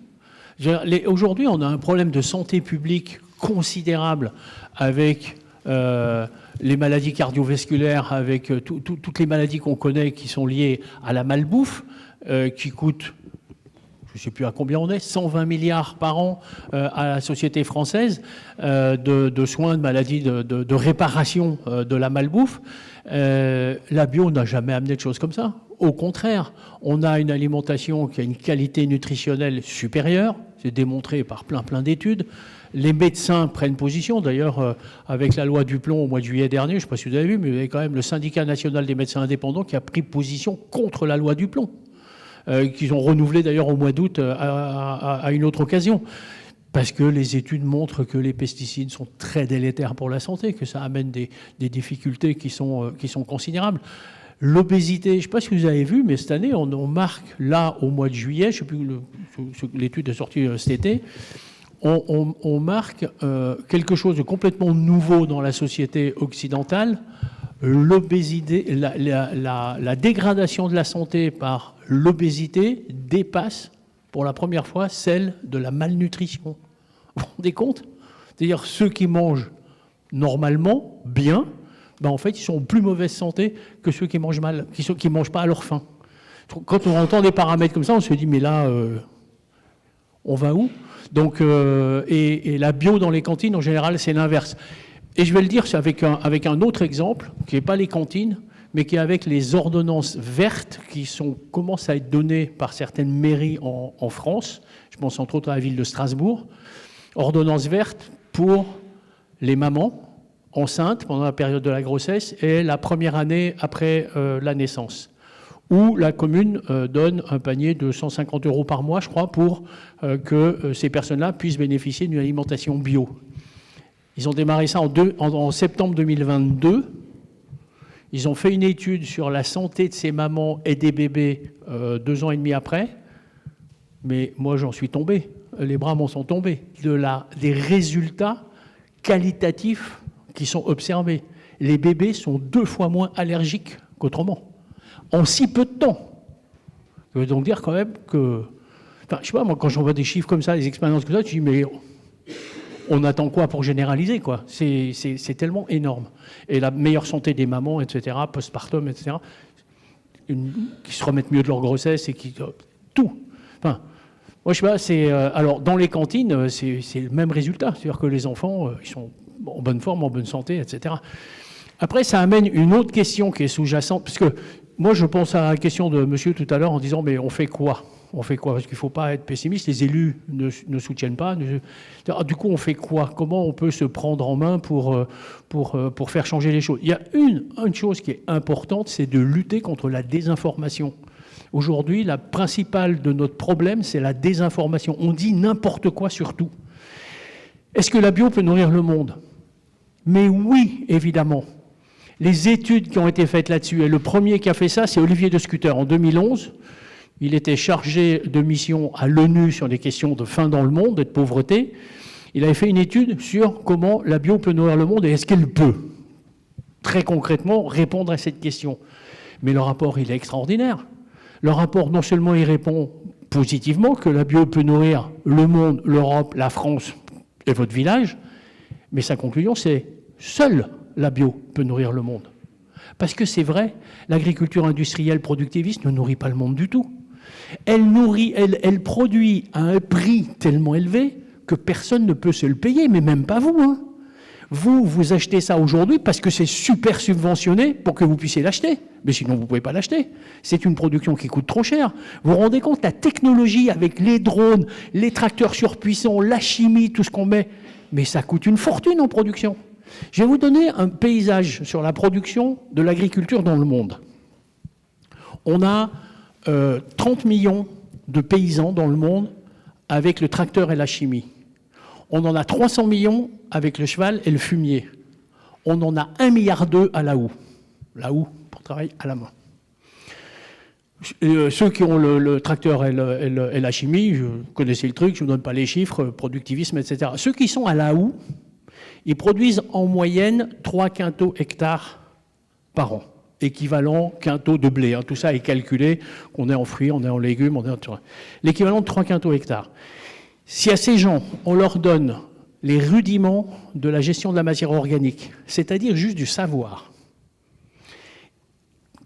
Aujourd'hui, on a un problème de santé publique considérable avec les maladies cardiovasculaires, avec toutes les maladies qu'on connaît qui sont liées à la malbouffe, qui coûtent, je ne sais plus à combien on est, 120 milliards par an à la société française de soins, de maladies, de réparation de la malbouffe. La bio n'a jamais amené de choses comme ça. Au contraire, on a une alimentation qui a une qualité nutritionnelle supérieure, c'est démontré par plein d'études. Les médecins prennent position, d'ailleurs, avec la loi Duplon au mois de juillet dernier, je ne sais pas si vous avez vu, mais il y avait quand même le syndicat national des médecins indépendants qui a pris position contre la loi Duplon, qu'ils ont renouvelé d'ailleurs au mois d'août à une autre occasion. Parce que les études montrent que les pesticides sont très délétères pour la santé, que ça amène des difficultés qui sont considérables. L'obésité, je ne sais pas si vous avez vu, mais cette année, on marque là, au mois de juillet, je ne sais plus, l'étude est sortie cet été, on marque quelque chose de complètement nouveau dans la société occidentale. L'obésité, la dégradation de la santé par l'obésité dépasse pour la première fois celle de la malnutrition. Vous vous rendez compte? C'est-à-dire ceux qui mangent normalement, bien, en fait, ils sont en plus mauvaise santé que ceux qui mangent mal, qui mangent pas à leur faim. Quand on entend des paramètres comme ça, on se dit, mais là, on va où? Donc, et la bio dans les cantines, en général, c'est l'inverse. Et je vais le dire avec un autre exemple, qui n'est pas les cantines, mais qui est avec les ordonnances vertes qui commencent à être données par certaines mairies en France. Je pense entre autres à la ville de Strasbourg. Ordonnances vertes pour les mamans enceintes pendant la période de la grossesse et la première année après la naissance, où la commune donne un panier de 150 € par mois, je crois, pour que ces personnes-là puissent bénéficier d'une alimentation bio. Ils ont démarré ça en septembre 2022. Ils ont fait une étude sur la santé de ces mamans et des bébés 2 ans et demi après. Mais moi, j'en suis tombé. Les bras m'en sont tombés. Des résultats qualitatifs qui sont observés. Les bébés sont 2 fois moins allergiques qu'autrement, en si peu de temps. Ça veut donc dire quand même que... Enfin, je sais pas, moi, quand j'en vois des chiffres comme ça, des expériences comme ça, je dis, mais on attend quoi pour généraliser, quoi? C'est tellement énorme. Et la meilleure santé des mamans, etc., postpartum, etc., qui se remettent mieux de leur grossesse et qui... Tout. Enfin, moi, je sais pas, c'est... alors, dans les cantines, c'est le même résultat. C'est-à-dire que les enfants, ils sont en bonne forme, en bonne santé, etc. Après, ça amène une autre question qui est sous-jacente, parce que moi, je pense à la question de monsieur tout à l'heure en disant, mais on fait quoi? On fait quoi? Parce qu'il ne faut pas être pessimiste, les élus ne soutiennent pas. Du coup, on fait quoi? Comment on peut se prendre en main pour faire changer les choses? Il y a une chose qui est importante, c'est de lutter contre la désinformation. Aujourd'hui, la principale de notre problème, c'est la désinformation. On dit n'importe quoi sur tout. Est-ce que la bio peut nourrir le monde? Mais oui, évidemment. Les études qui ont été faites là-dessus, et le premier qui a fait ça, c'est Olivier de Scutter en 2011. Il était chargé de mission à l'ONU sur des questions de faim dans le monde et de pauvreté. Il avait fait une étude sur comment la bio peut nourrir le monde et est-ce qu'elle peut, très concrètement, répondre à cette question. Mais le rapport, il est extraordinaire. Le rapport, non seulement il répond positivement que la bio peut nourrir le monde, l'Europe, la France et votre village, mais sa conclusion, c'est seule la bio peut nourrir le monde. Parce que c'est vrai, l'agriculture industrielle productiviste ne nourrit pas le monde du tout. Elle produit à un prix tellement élevé que personne ne peut se le payer, mais même pas vous. Hein. Vous achetez ça aujourd'hui parce que c'est super subventionné pour que vous puissiez l'acheter. Mais sinon, vous ne pouvez pas l'acheter. C'est une production qui coûte trop cher. Vous vous rendez compte, la technologie avec les drones, les tracteurs surpuissants, la chimie, tout ce qu'on met, mais ça coûte une fortune en production. Je vais vous donner un paysage sur la production de l'agriculture dans le monde. On a 30 millions de paysans dans le monde avec le tracteur et la chimie. On en a 300 millions avec le cheval et le fumier. On en a 1,2 milliard à la houe. La houe, pour travailler à la main. Ceux qui ont le tracteur et la chimie, je connaissais le truc, je ne vous donne pas les chiffres, productivisme, etc. Ceux qui sont à la houe, ils produisent en moyenne 3 quintaux hectares par an, équivalent quintaux de blé. Hein. Tout ça est calculé, on est en fruits, on est en légumes, on est en... L'équivalent de 3 quintaux hectares. Si à ces gens, on leur donne les rudiments de la gestion de la matière organique, c'est-à-dire juste du savoir,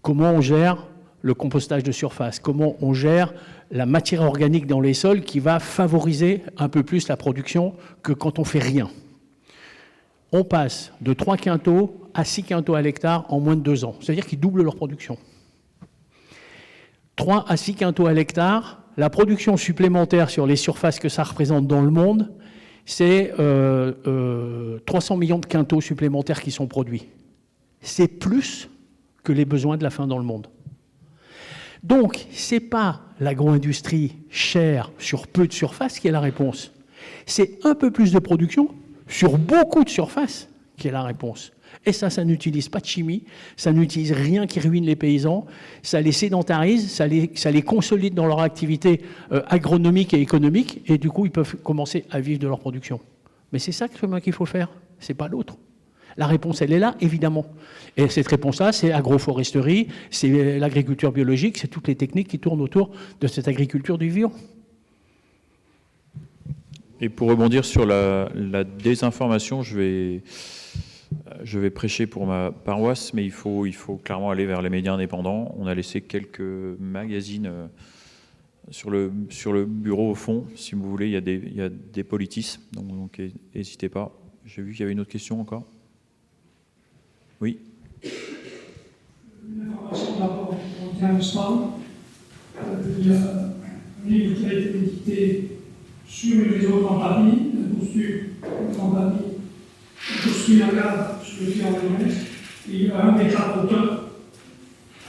comment on gère le compostage de surface, comment on gère la matière organique dans les sols qui va favoriser un peu plus la production que quand on fait rien. On passe de 3 quintaux à 6 quintaux à l'hectare en moins de 2 ans. C'est-à-dire qu'ils doublent leur production. 3 à 6 quintaux à l'hectare, la production supplémentaire sur les surfaces que ça représente dans le monde, c'est 300 millions de quintaux supplémentaires qui sont produits. C'est plus que les besoins de la faim dans le monde. Donc, ce n'est pas l'agro-industrie chère sur peu de surface qui est la réponse. C'est un peu plus de production sur beaucoup de surface qui est la réponse. Et ça n'utilise pas de chimie, ça n'utilise rien qui ruine les paysans, ça les sédentarise, ça les consolide dans leur activité agronomique et économique, et du coup, ils peuvent commencer à vivre de leur production. Mais c'est ça qu'il faut faire, c'est pas l'autre. La réponse, elle est là, évidemment. Et cette réponse-là, c'est agroforesterie, c'est l'agriculture biologique, c'est toutes les techniques qui tournent autour de cette agriculture du vivant. Et pour rebondir sur la désinformation, je vais prêcher pour ma paroisse, mais il faut clairement aller vers les médias indépendants. On a laissé quelques magazines sur le bureau au fond. Si vous voulez, il y a des politistes, donc n'hésitez pas. J'ai vu qu'il y avait une autre question encore. Oui. Une information par rapport au terme. Il y a un livre qui a été édité sur le réseau Grand Paris, la posture Grand Paris, la posture Lagarde sur le terrain de l'Ouest, et il y a un des 4 auteurs,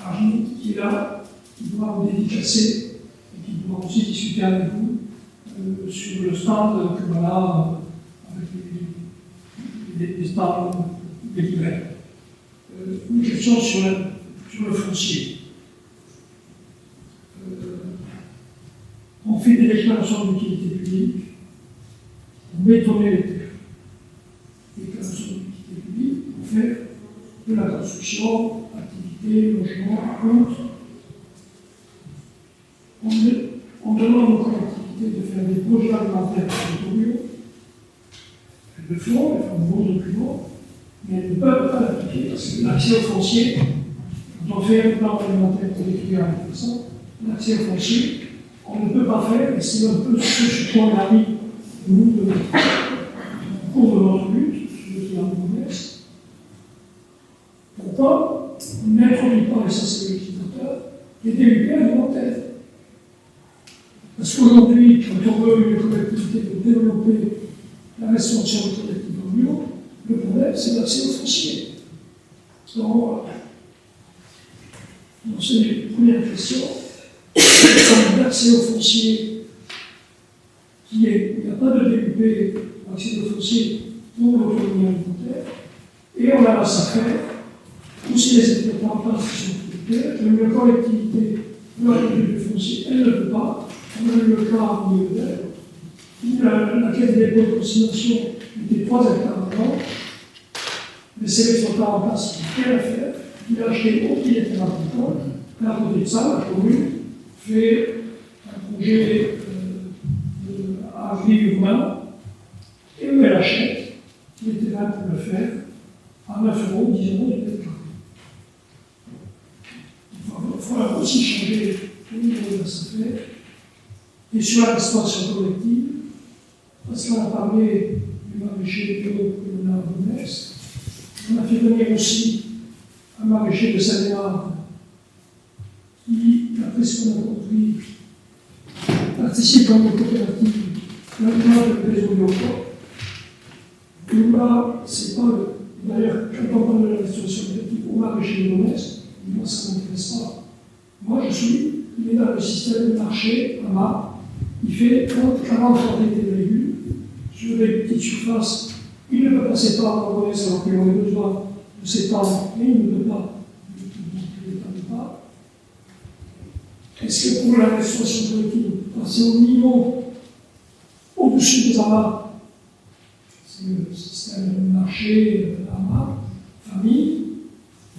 Argent, qui est là, qui pourra vous dédicacer et qui pourra aussi discuter avec vous sur le stand que voilà, avec les stands des libraires. Une question sur le foncier. On fait des déclarations d'utilité publique, on bétonne les terres. Déclaration d'utilité publique, on fait de la construction, activité, logement, compte. On demande aux collectivités de faire des projets alimentaires territoriaux. Elles le font, elles font de bons documents, mais elles ne peuvent pas l'appliquer parce que l'accès au foncier, quand on fait un plan alimentaire territorial intéressant, l'accès au foncier, on ne peut pas faire, et c'est un peu ce que je crois la vie nous au cours de notre lutte, sur le triangle de Gonesse. Pourquoi on n'introduit pas, et ça c'est le législateur, les DUP alimentaires? Parce qu'aujourd'hui, quand on veut une collectivité de développer la restauration collective en bio, le problème, c'est l'accès au foncier. Donc, c'est la première question. L'accès au foncier, il n'y a pas de DUP, l'accès au foncier pour l'autonomie alimentaire, et on a la SAFER, aussi les exploitants en place qui sont producteurs, une collectivité peut accueillir le foncier, elle ne peut pas. On a eu le cas en Ile-de-France, où la caisse des dépôts de consignation était 3 hectares avant, mais c'est l'exploitant en place qui fait l'affaire, il a acheté au pied des agricole, et à côté de ça, la commune fait un projet agri-urbain, et où elle achète, il était là pour le faire, à 9 €, 10 € du mètre carré. Il faudra aussi changer au niveau de la SAFER. Et sur la restauration collective, parce qu'on a parlé du maraîcher bio que l'on a à Gonesse, on a fait venir aussi un maraîcher de Seine-et-Marne qui, d'après ce qu'on a compris, participe à une coopérative maintenant de réseau Biocop. Donc là, c'est pas le. D'ailleurs, quand on parle de la restauration collective au maraîcher de Gonesse, moi ça ne m'intéresse pas. Moi il est dans le système de marché à Marne. Il fait 30-40 variétés de légumes sur des petites surfaces. Il ne peut pas s'étendre en Gonesse alors qu'il aurait besoin de s'étendre, mais il ne peut pas. Il ne peut pas. Est-ce que pour la restauration collective, passer au niveau au-dessus des amas, c'est le système de marché amas, famille,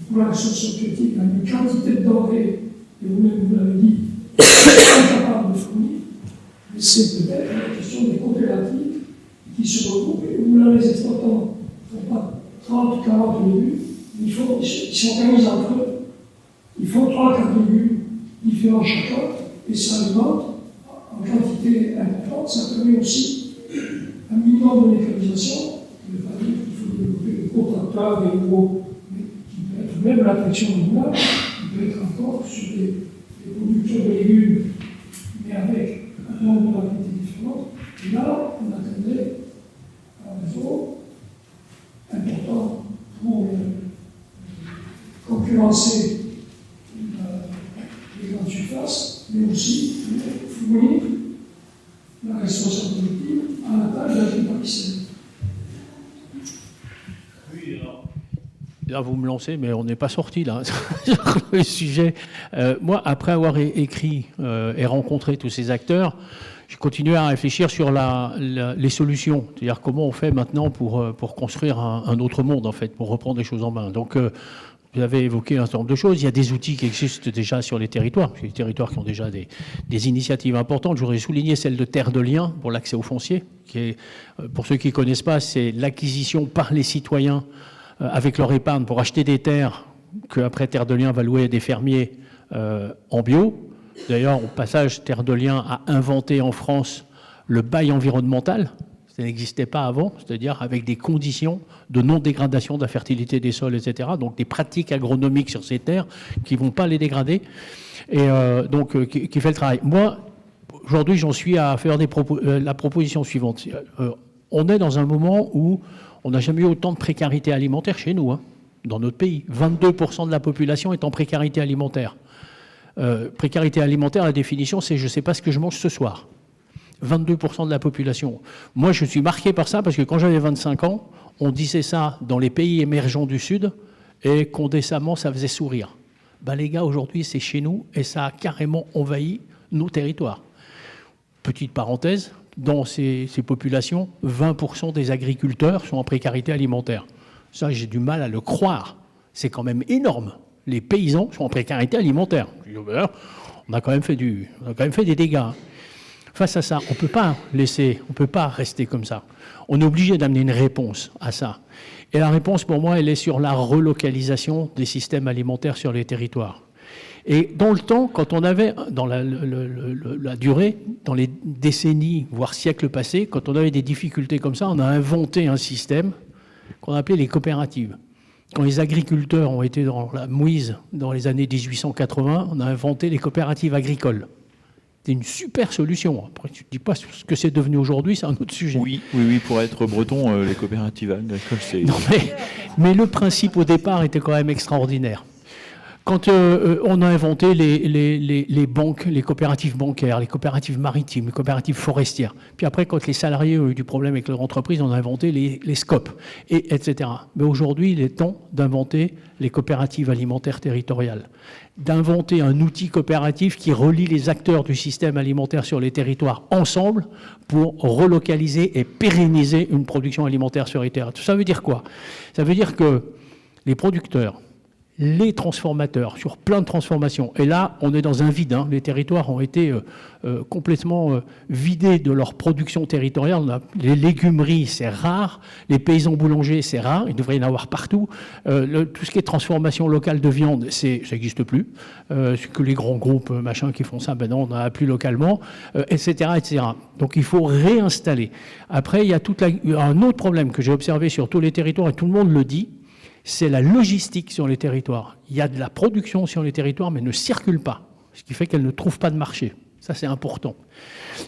pour la restauration collective, il y a une quantité de denrées, et vous-même vous l'avez dit, incapable de fournir. Mais c'est peut-être la question des coopératives qui se regroupent et où là les exploitants ne font pas 30 ou 40 légumes, ils s'organisent entre eux. Ils font 3-4 légumes différents chacun et s'alimentent en quantité importante. Ça permet aussi un minimum de mécanisation. Il ne veut pas dire qu'il faut développer des gros tracteurs, des gros. Mais qui peut être même l'attraction animale, qui peut être encore sur des producteurs de légumes, mais avec un nombre de variétés différentes. Et là, on atteindrait un réseau important pour concurrencer les grandes surfaces, mais aussi pour fournir la restauration collective à la table de la ville parisienne. Oui, alors. Là, vous me lancez, mais on n'est pas sorti là sur le sujet. Moi, après avoir écrit et rencontré tous ces acteurs, j'ai continué à réfléchir sur les solutions, c'est-à-dire comment on fait maintenant pour construire un autre monde, en fait, pour reprendre les choses en main. Donc, vous avez évoqué un certain nombre de choses. Il y a des outils qui existent déjà sur les territoires qui ont déjà des initiatives importantes. J'aurais souligné celle de Terre de Liens pour l'accès au foncier, qui est, pour ceux qui ne connaissent pas, c'est l'acquisition par les citoyens avec leur épargne pour acheter des terres qu'après Terre de Liens va louer à des fermiers en bio. D'ailleurs, au passage, Terre de Liens a inventé en France le bail environnemental. Ça n'existait pas avant, c'est-à-dire avec des conditions de non-dégradation de la fertilité des sols, etc. Donc des pratiques agronomiques sur ces terres qui ne vont pas les dégrader et donc qui fait le travail. Moi, aujourd'hui, j'en suis à faire la proposition suivante. On est dans un moment où on n'a jamais eu autant de précarité alimentaire chez nous, hein, dans notre pays. 22% de la population est en précarité alimentaire. Précarité alimentaire, la définition, c'est je ne sais pas ce que je mange ce soir. 22% de la population. Moi, je suis marqué par ça parce que quand j'avais 25 ans, on disait ça dans les pays émergents du Sud et condescendamment, ça faisait sourire. Ben, les gars, aujourd'hui, c'est chez nous et ça a carrément envahi nos territoires. Petite parenthèse, dans ces populations, 20% des agriculteurs sont en précarité alimentaire. Ça, j'ai du mal à le croire. C'est quand même énorme. Les paysans sont en précarité alimentaire. On a quand même fait des dégâts. Face à ça, on ne peut pas rester comme ça. On est obligé d'amener une réponse à ça. Et la réponse, pour moi, elle est sur la relocalisation des systèmes alimentaires sur les territoires. Et dans le temps, quand on avait, dans la durée, dans les décennies, voire siècles passés, quand on avait des difficultés comme ça, on a inventé un système qu'on appelait les coopératives. Quand les agriculteurs ont été dans la mouise dans les années 1880, on a inventé les coopératives agricoles. C'est une super solution. Après, tu ne dis pas ce que c'est devenu aujourd'hui, c'est un autre sujet. Oui, pour être breton, les coopératives agricoles, c'est... Non, mais le principe au départ était quand même extraordinaire. Quand on a inventé les banques, les coopératives bancaires, les coopératives maritimes, les coopératives forestières, puis après, quand les salariés ont eu du problème avec leur entreprise, on a inventé les SCOP, etc. Mais aujourd'hui, il est temps d'inventer les coopératives alimentaires territoriales, d'inventer un outil coopératif qui relie les acteurs du système alimentaire sur les territoires ensemble pour relocaliser et pérenniser une production alimentaire sur les territoires. Ça veut dire quoi? Ça veut dire que les producteurs, les transformateurs, sur plein de transformations. Et là, on est dans un vide. Les territoires ont été complètement vidés de leur production territoriale. Les légumeries, c'est rare. Les paysans boulangers, c'est rare. Il devrait y en avoir partout. Tout ce qui est transformation locale de viande, ça n'existe plus. C'est que les grands groupes machin qui font ça, ben non, on n'en a plus localement, etc., etc. Donc il faut réinstaller. Après, il y a un autre problème que j'ai observé sur tous les territoires, et tout le monde le dit, c'est la logistique sur les territoires. Il y a de la production sur les territoires, mais elle ne circule pas, ce qui fait qu'elle ne trouve pas de marché. Ça, c'est important.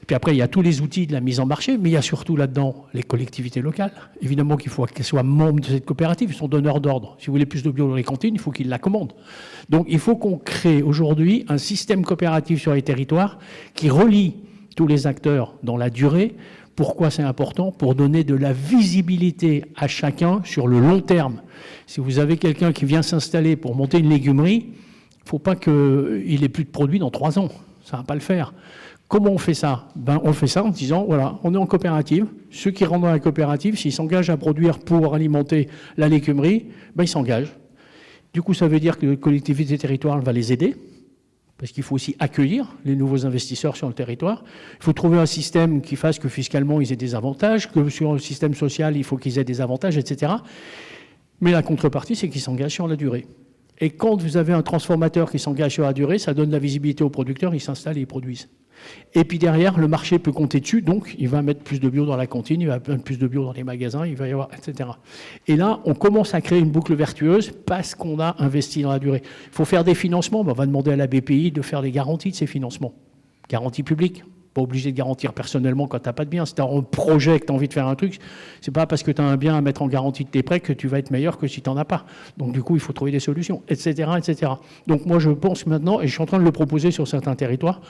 Puis après, il y a tous les outils de la mise en marché, mais il y a surtout là-dedans les collectivités locales. Évidemment qu'il faut qu'elles soient membres de cette coopérative, ils sont donneurs d'ordre. Si vous voulez plus de bio dans les cantines, il faut qu'ils la commandent. Donc il faut qu'on crée aujourd'hui un système coopératif sur les territoires qui relie tous les acteurs dans la durée. Pourquoi c'est important? Pour donner de la visibilité à chacun sur le long terme. Si vous avez quelqu'un qui vient s'installer pour monter une légumerie, il ne faut pas qu'il ait plus de produits dans 3 ans. Ça ne va pas le faire. Comment on fait ça? On fait ça en disant, voilà, on est en coopérative. Ceux qui rentrent dans la coopérative, s'ils s'engagent à produire pour alimenter la légumerie, ils s'engagent. Du coup, ça veut dire que la collectivité territoriale va les aider. Parce qu'il faut aussi accueillir les nouveaux investisseurs sur le territoire. Il faut trouver un système qui fasse que fiscalement, ils aient des avantages, que sur le système social, il faut qu'ils aient des avantages, etc. Mais la contrepartie, c'est qu'ils s'engagent sur la durée. Et quand vous avez un transformateur qui s'engage sur la durée, ça donne de la visibilité aux producteurs, ils s'installent et ils produisent. Et puis derrière, le marché peut compter dessus, donc il va mettre plus de bio dans la cantine, il va mettre plus de bio dans les magasins, il va y avoir, etc. Et là, on commence à créer une boucle vertueuse parce qu'on a investi dans la durée. Il faut faire des financements, on va demander à la BPI de faire des garanties de ces financements. Garanties publiques. Pas obligé de garantir personnellement quand tu n'as pas de bien. Si tu as un projet, que tu as envie de faire un truc, c'est pas parce que tu as un bien à mettre en garantie de tes prêts que tu vas être meilleur que si tu n'en as pas. Donc du coup, il faut trouver des solutions, etc., etc. Donc moi, je pense maintenant, et je suis en train de le proposer sur certains territoires,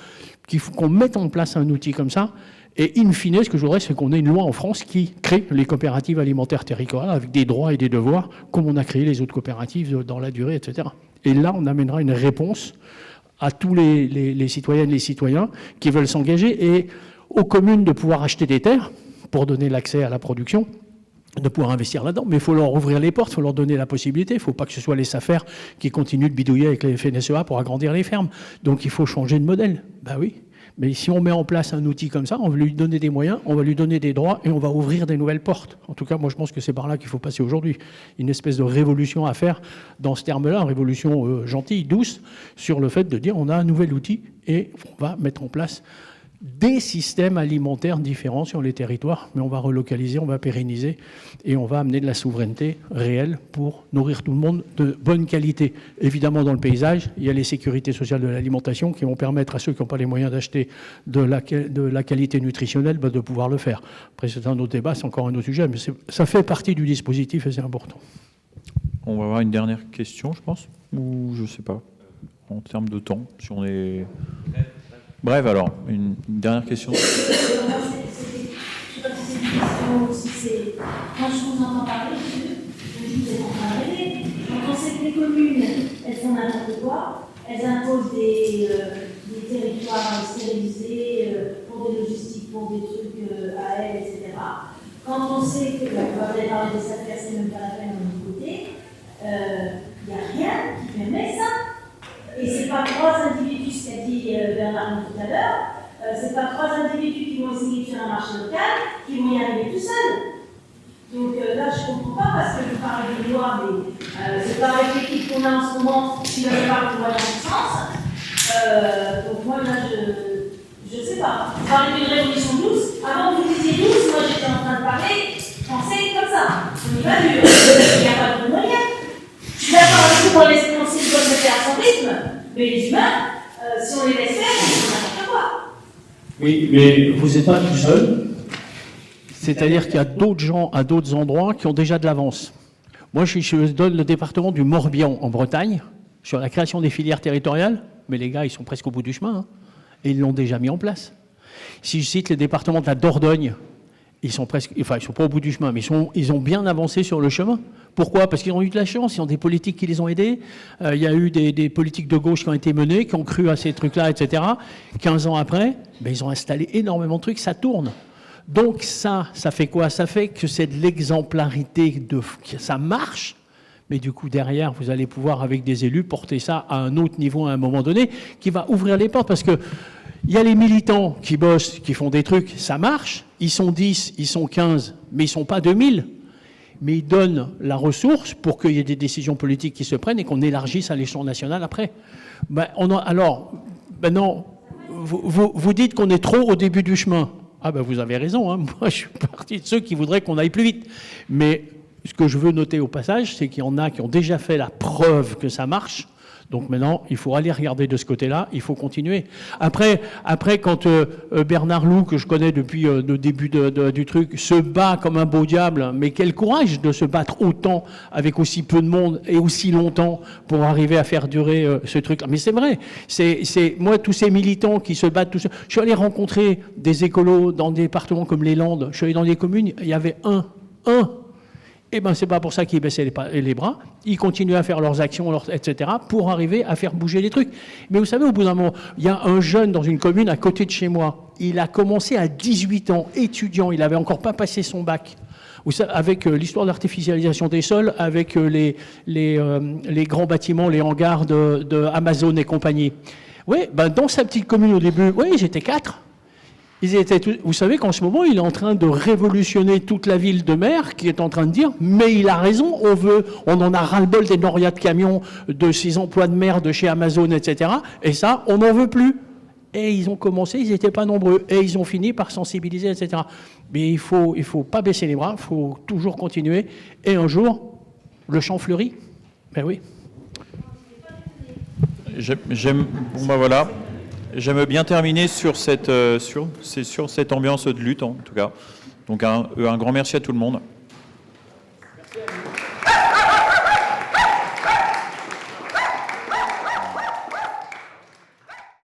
qu'il faut qu'on mette en place un outil comme ça. Et in fine, ce que je voudrais, c'est qu'on ait une loi en France qui crée les coopératives alimentaires territoriales avec des droits et des devoirs, comme on a créé les autres coopératives dans la durée, etc. Et là, on amènera une réponse à tous les citoyennes et les citoyens qui veulent s'engager et aux communes de pouvoir acheter des terres pour donner l'accès à la production, de pouvoir investir là-dedans. Mais il faut leur ouvrir les portes, il faut leur donner la possibilité. Il ne faut pas que ce soit les SAFER qui continuent de bidouiller avec les FNSEA pour agrandir les fermes. Donc il faut changer de modèle. Ben oui. Mais si on met en place un outil comme ça, on va lui donner des moyens, on va lui donner des droits et on va ouvrir des nouvelles portes. En tout cas, moi je pense que c'est par là qu'il faut passer aujourd'hui. Une espèce de révolution à faire dans ce terme-là, une révolution gentille, douce, sur le fait de dire on a un nouvel outil et on va mettre en place des systèmes alimentaires différents sur les territoires, mais on va relocaliser, on va pérenniser et on va amener de la souveraineté réelle pour nourrir tout le monde de bonne qualité. Évidemment, dans le paysage, il y a les sécurités sociales de l'alimentation qui vont permettre à ceux qui n'ont pas les moyens d'acheter de la qualité nutritionnelle de pouvoir le faire. Après, c'est un autre débat, c'est encore un autre sujet, mais ça fait partie du dispositif et c'est important. On va avoir une dernière question, je pense, ou je ne sais pas, en termes de temps, si on est... Bref, alors, une dernière question. Je sais pas si c'est une question ou si c'est... Quand je vous entends parler, vous êtes en train de rêver. Quand on sait que les communes, elles font n'importe quoi, elles imposent des territoires stérilisés pour des logistiques, pour des trucs à elles, etc. Quand on sait que, on va peut-être parler des affaires, c'est même pas la peine de côté, il n'y a rien qui permet ça. Et ce n'est pas 3 individus, ce qu'a dit Bernard tout à l'heure, ce n'est pas 3 individus qui vont essayer de faire un marché local, qui vont y arriver tout seuls. Donc là, je ne comprends pas, parce que je parle de loi, mais c'est pas avec l'équipe qu'on a en ce moment qui va pas pour aller dans ce sens. Donc moi, là, je ne sais pas. Vous parlez d'une révolution douce. Avant, vous disiez douce, moi j'étais en train de parler français comme ça. On y va dur. Il n'y a pas de moyens. Je suis d'accord avec vous pour laisser penser de se faire à son rythme, mais les humains, si on les laisse faire, on fait n'importe quoi. Oui, mais vous n'êtes pas tout seul. C'est-à-dire qu'il y a d'autres gens à d'autres endroits qui ont déjà de l'avance. Moi, je donne le département du Morbihan en Bretagne sur la création des filières territoriales, mais les gars, ils sont presque au bout du chemin, hein, et ils l'ont déjà mis en place. Si je cite les départements de la Dordogne, ils sont presque, enfin, ils sont pas au bout du chemin, mais ils ont bien avancé sur le chemin. Pourquoi? Parce qu'ils ont eu de la chance, ils ont des politiques qui les ont aidés. Il y a eu des politiques de gauche qui ont été menées, qui ont cru à ces trucs-là, etc. 15 ans après, ben, ils ont installé énormément de trucs, ça tourne. Donc ça fait quoi? Ça fait que c'est de l'exemplarité, ça marche, mais du coup derrière, vous allez pouvoir, avec des élus, porter ça à un autre niveau à un moment donné, qui va ouvrir les portes, parce que il y a les militants qui bossent, qui font des trucs, ça marche, ils sont 10, ils sont 15, mais ils ne sont pas 2000, mais ils donnent la ressource pour qu'il y ait des décisions politiques qui se prennent et qu'on élargisse à l'échelon national après. Ben, alors, maintenant, vous dites qu'on est trop au début du chemin. Ah ben vous avez raison, hein. Moi je suis parti de ceux qui voudraient qu'on aille plus vite. Mais ce que je veux noter au passage, c'est qu'il y en a qui ont déjà fait la preuve que ça marche. Donc maintenant, il faut aller regarder de ce côté-là, il faut continuer. Après quand Bernard Loup, que je connais depuis le début du truc, se bat comme un beau diable, mais quel courage de se battre autant avec aussi peu de monde et aussi longtemps pour arriver à faire durer ce truc-là. Mais c'est vrai, moi, tous ces militants qui se battent, je suis allé rencontrer des écolos dans des départements comme les Landes, je suis allé dans des communes, il y avait un. Eh bien, c'est pas pour ça qu'ils baissaient les bras. Ils continuaient à faire leurs actions, etc., pour arriver à faire bouger les trucs. Mais vous savez, au bout d'un moment, il y a un jeune dans une commune à côté de chez moi. Il a commencé à 18 ans, étudiant. Il n'avait encore pas passé son bac. Avec l'histoire d'artificialisation des sols, avec les grands bâtiments, les hangars de Amazon et compagnie. Oui, ben, dans sa petite commune au début, oui, j'étais 4. Vous savez qu'en ce moment, il est en train de révolutionner toute la ville de Mer, qui est en train de dire, mais il a raison, on en a ras-le-bol des norias de camions, de ces emplois de mer de chez Amazon, etc. Et ça, on n'en veut plus. Et ils ont commencé, ils n'étaient pas nombreux. Et ils ont fini par sensibiliser, etc. Mais il faut pas baisser les bras, il faut toujours continuer. Et un jour, le champ fleurit. Ben oui. Bon ben voilà. J'aime bien terminer sur cette ambiance de lutte, en tout cas. Donc un grand merci à tout le monde.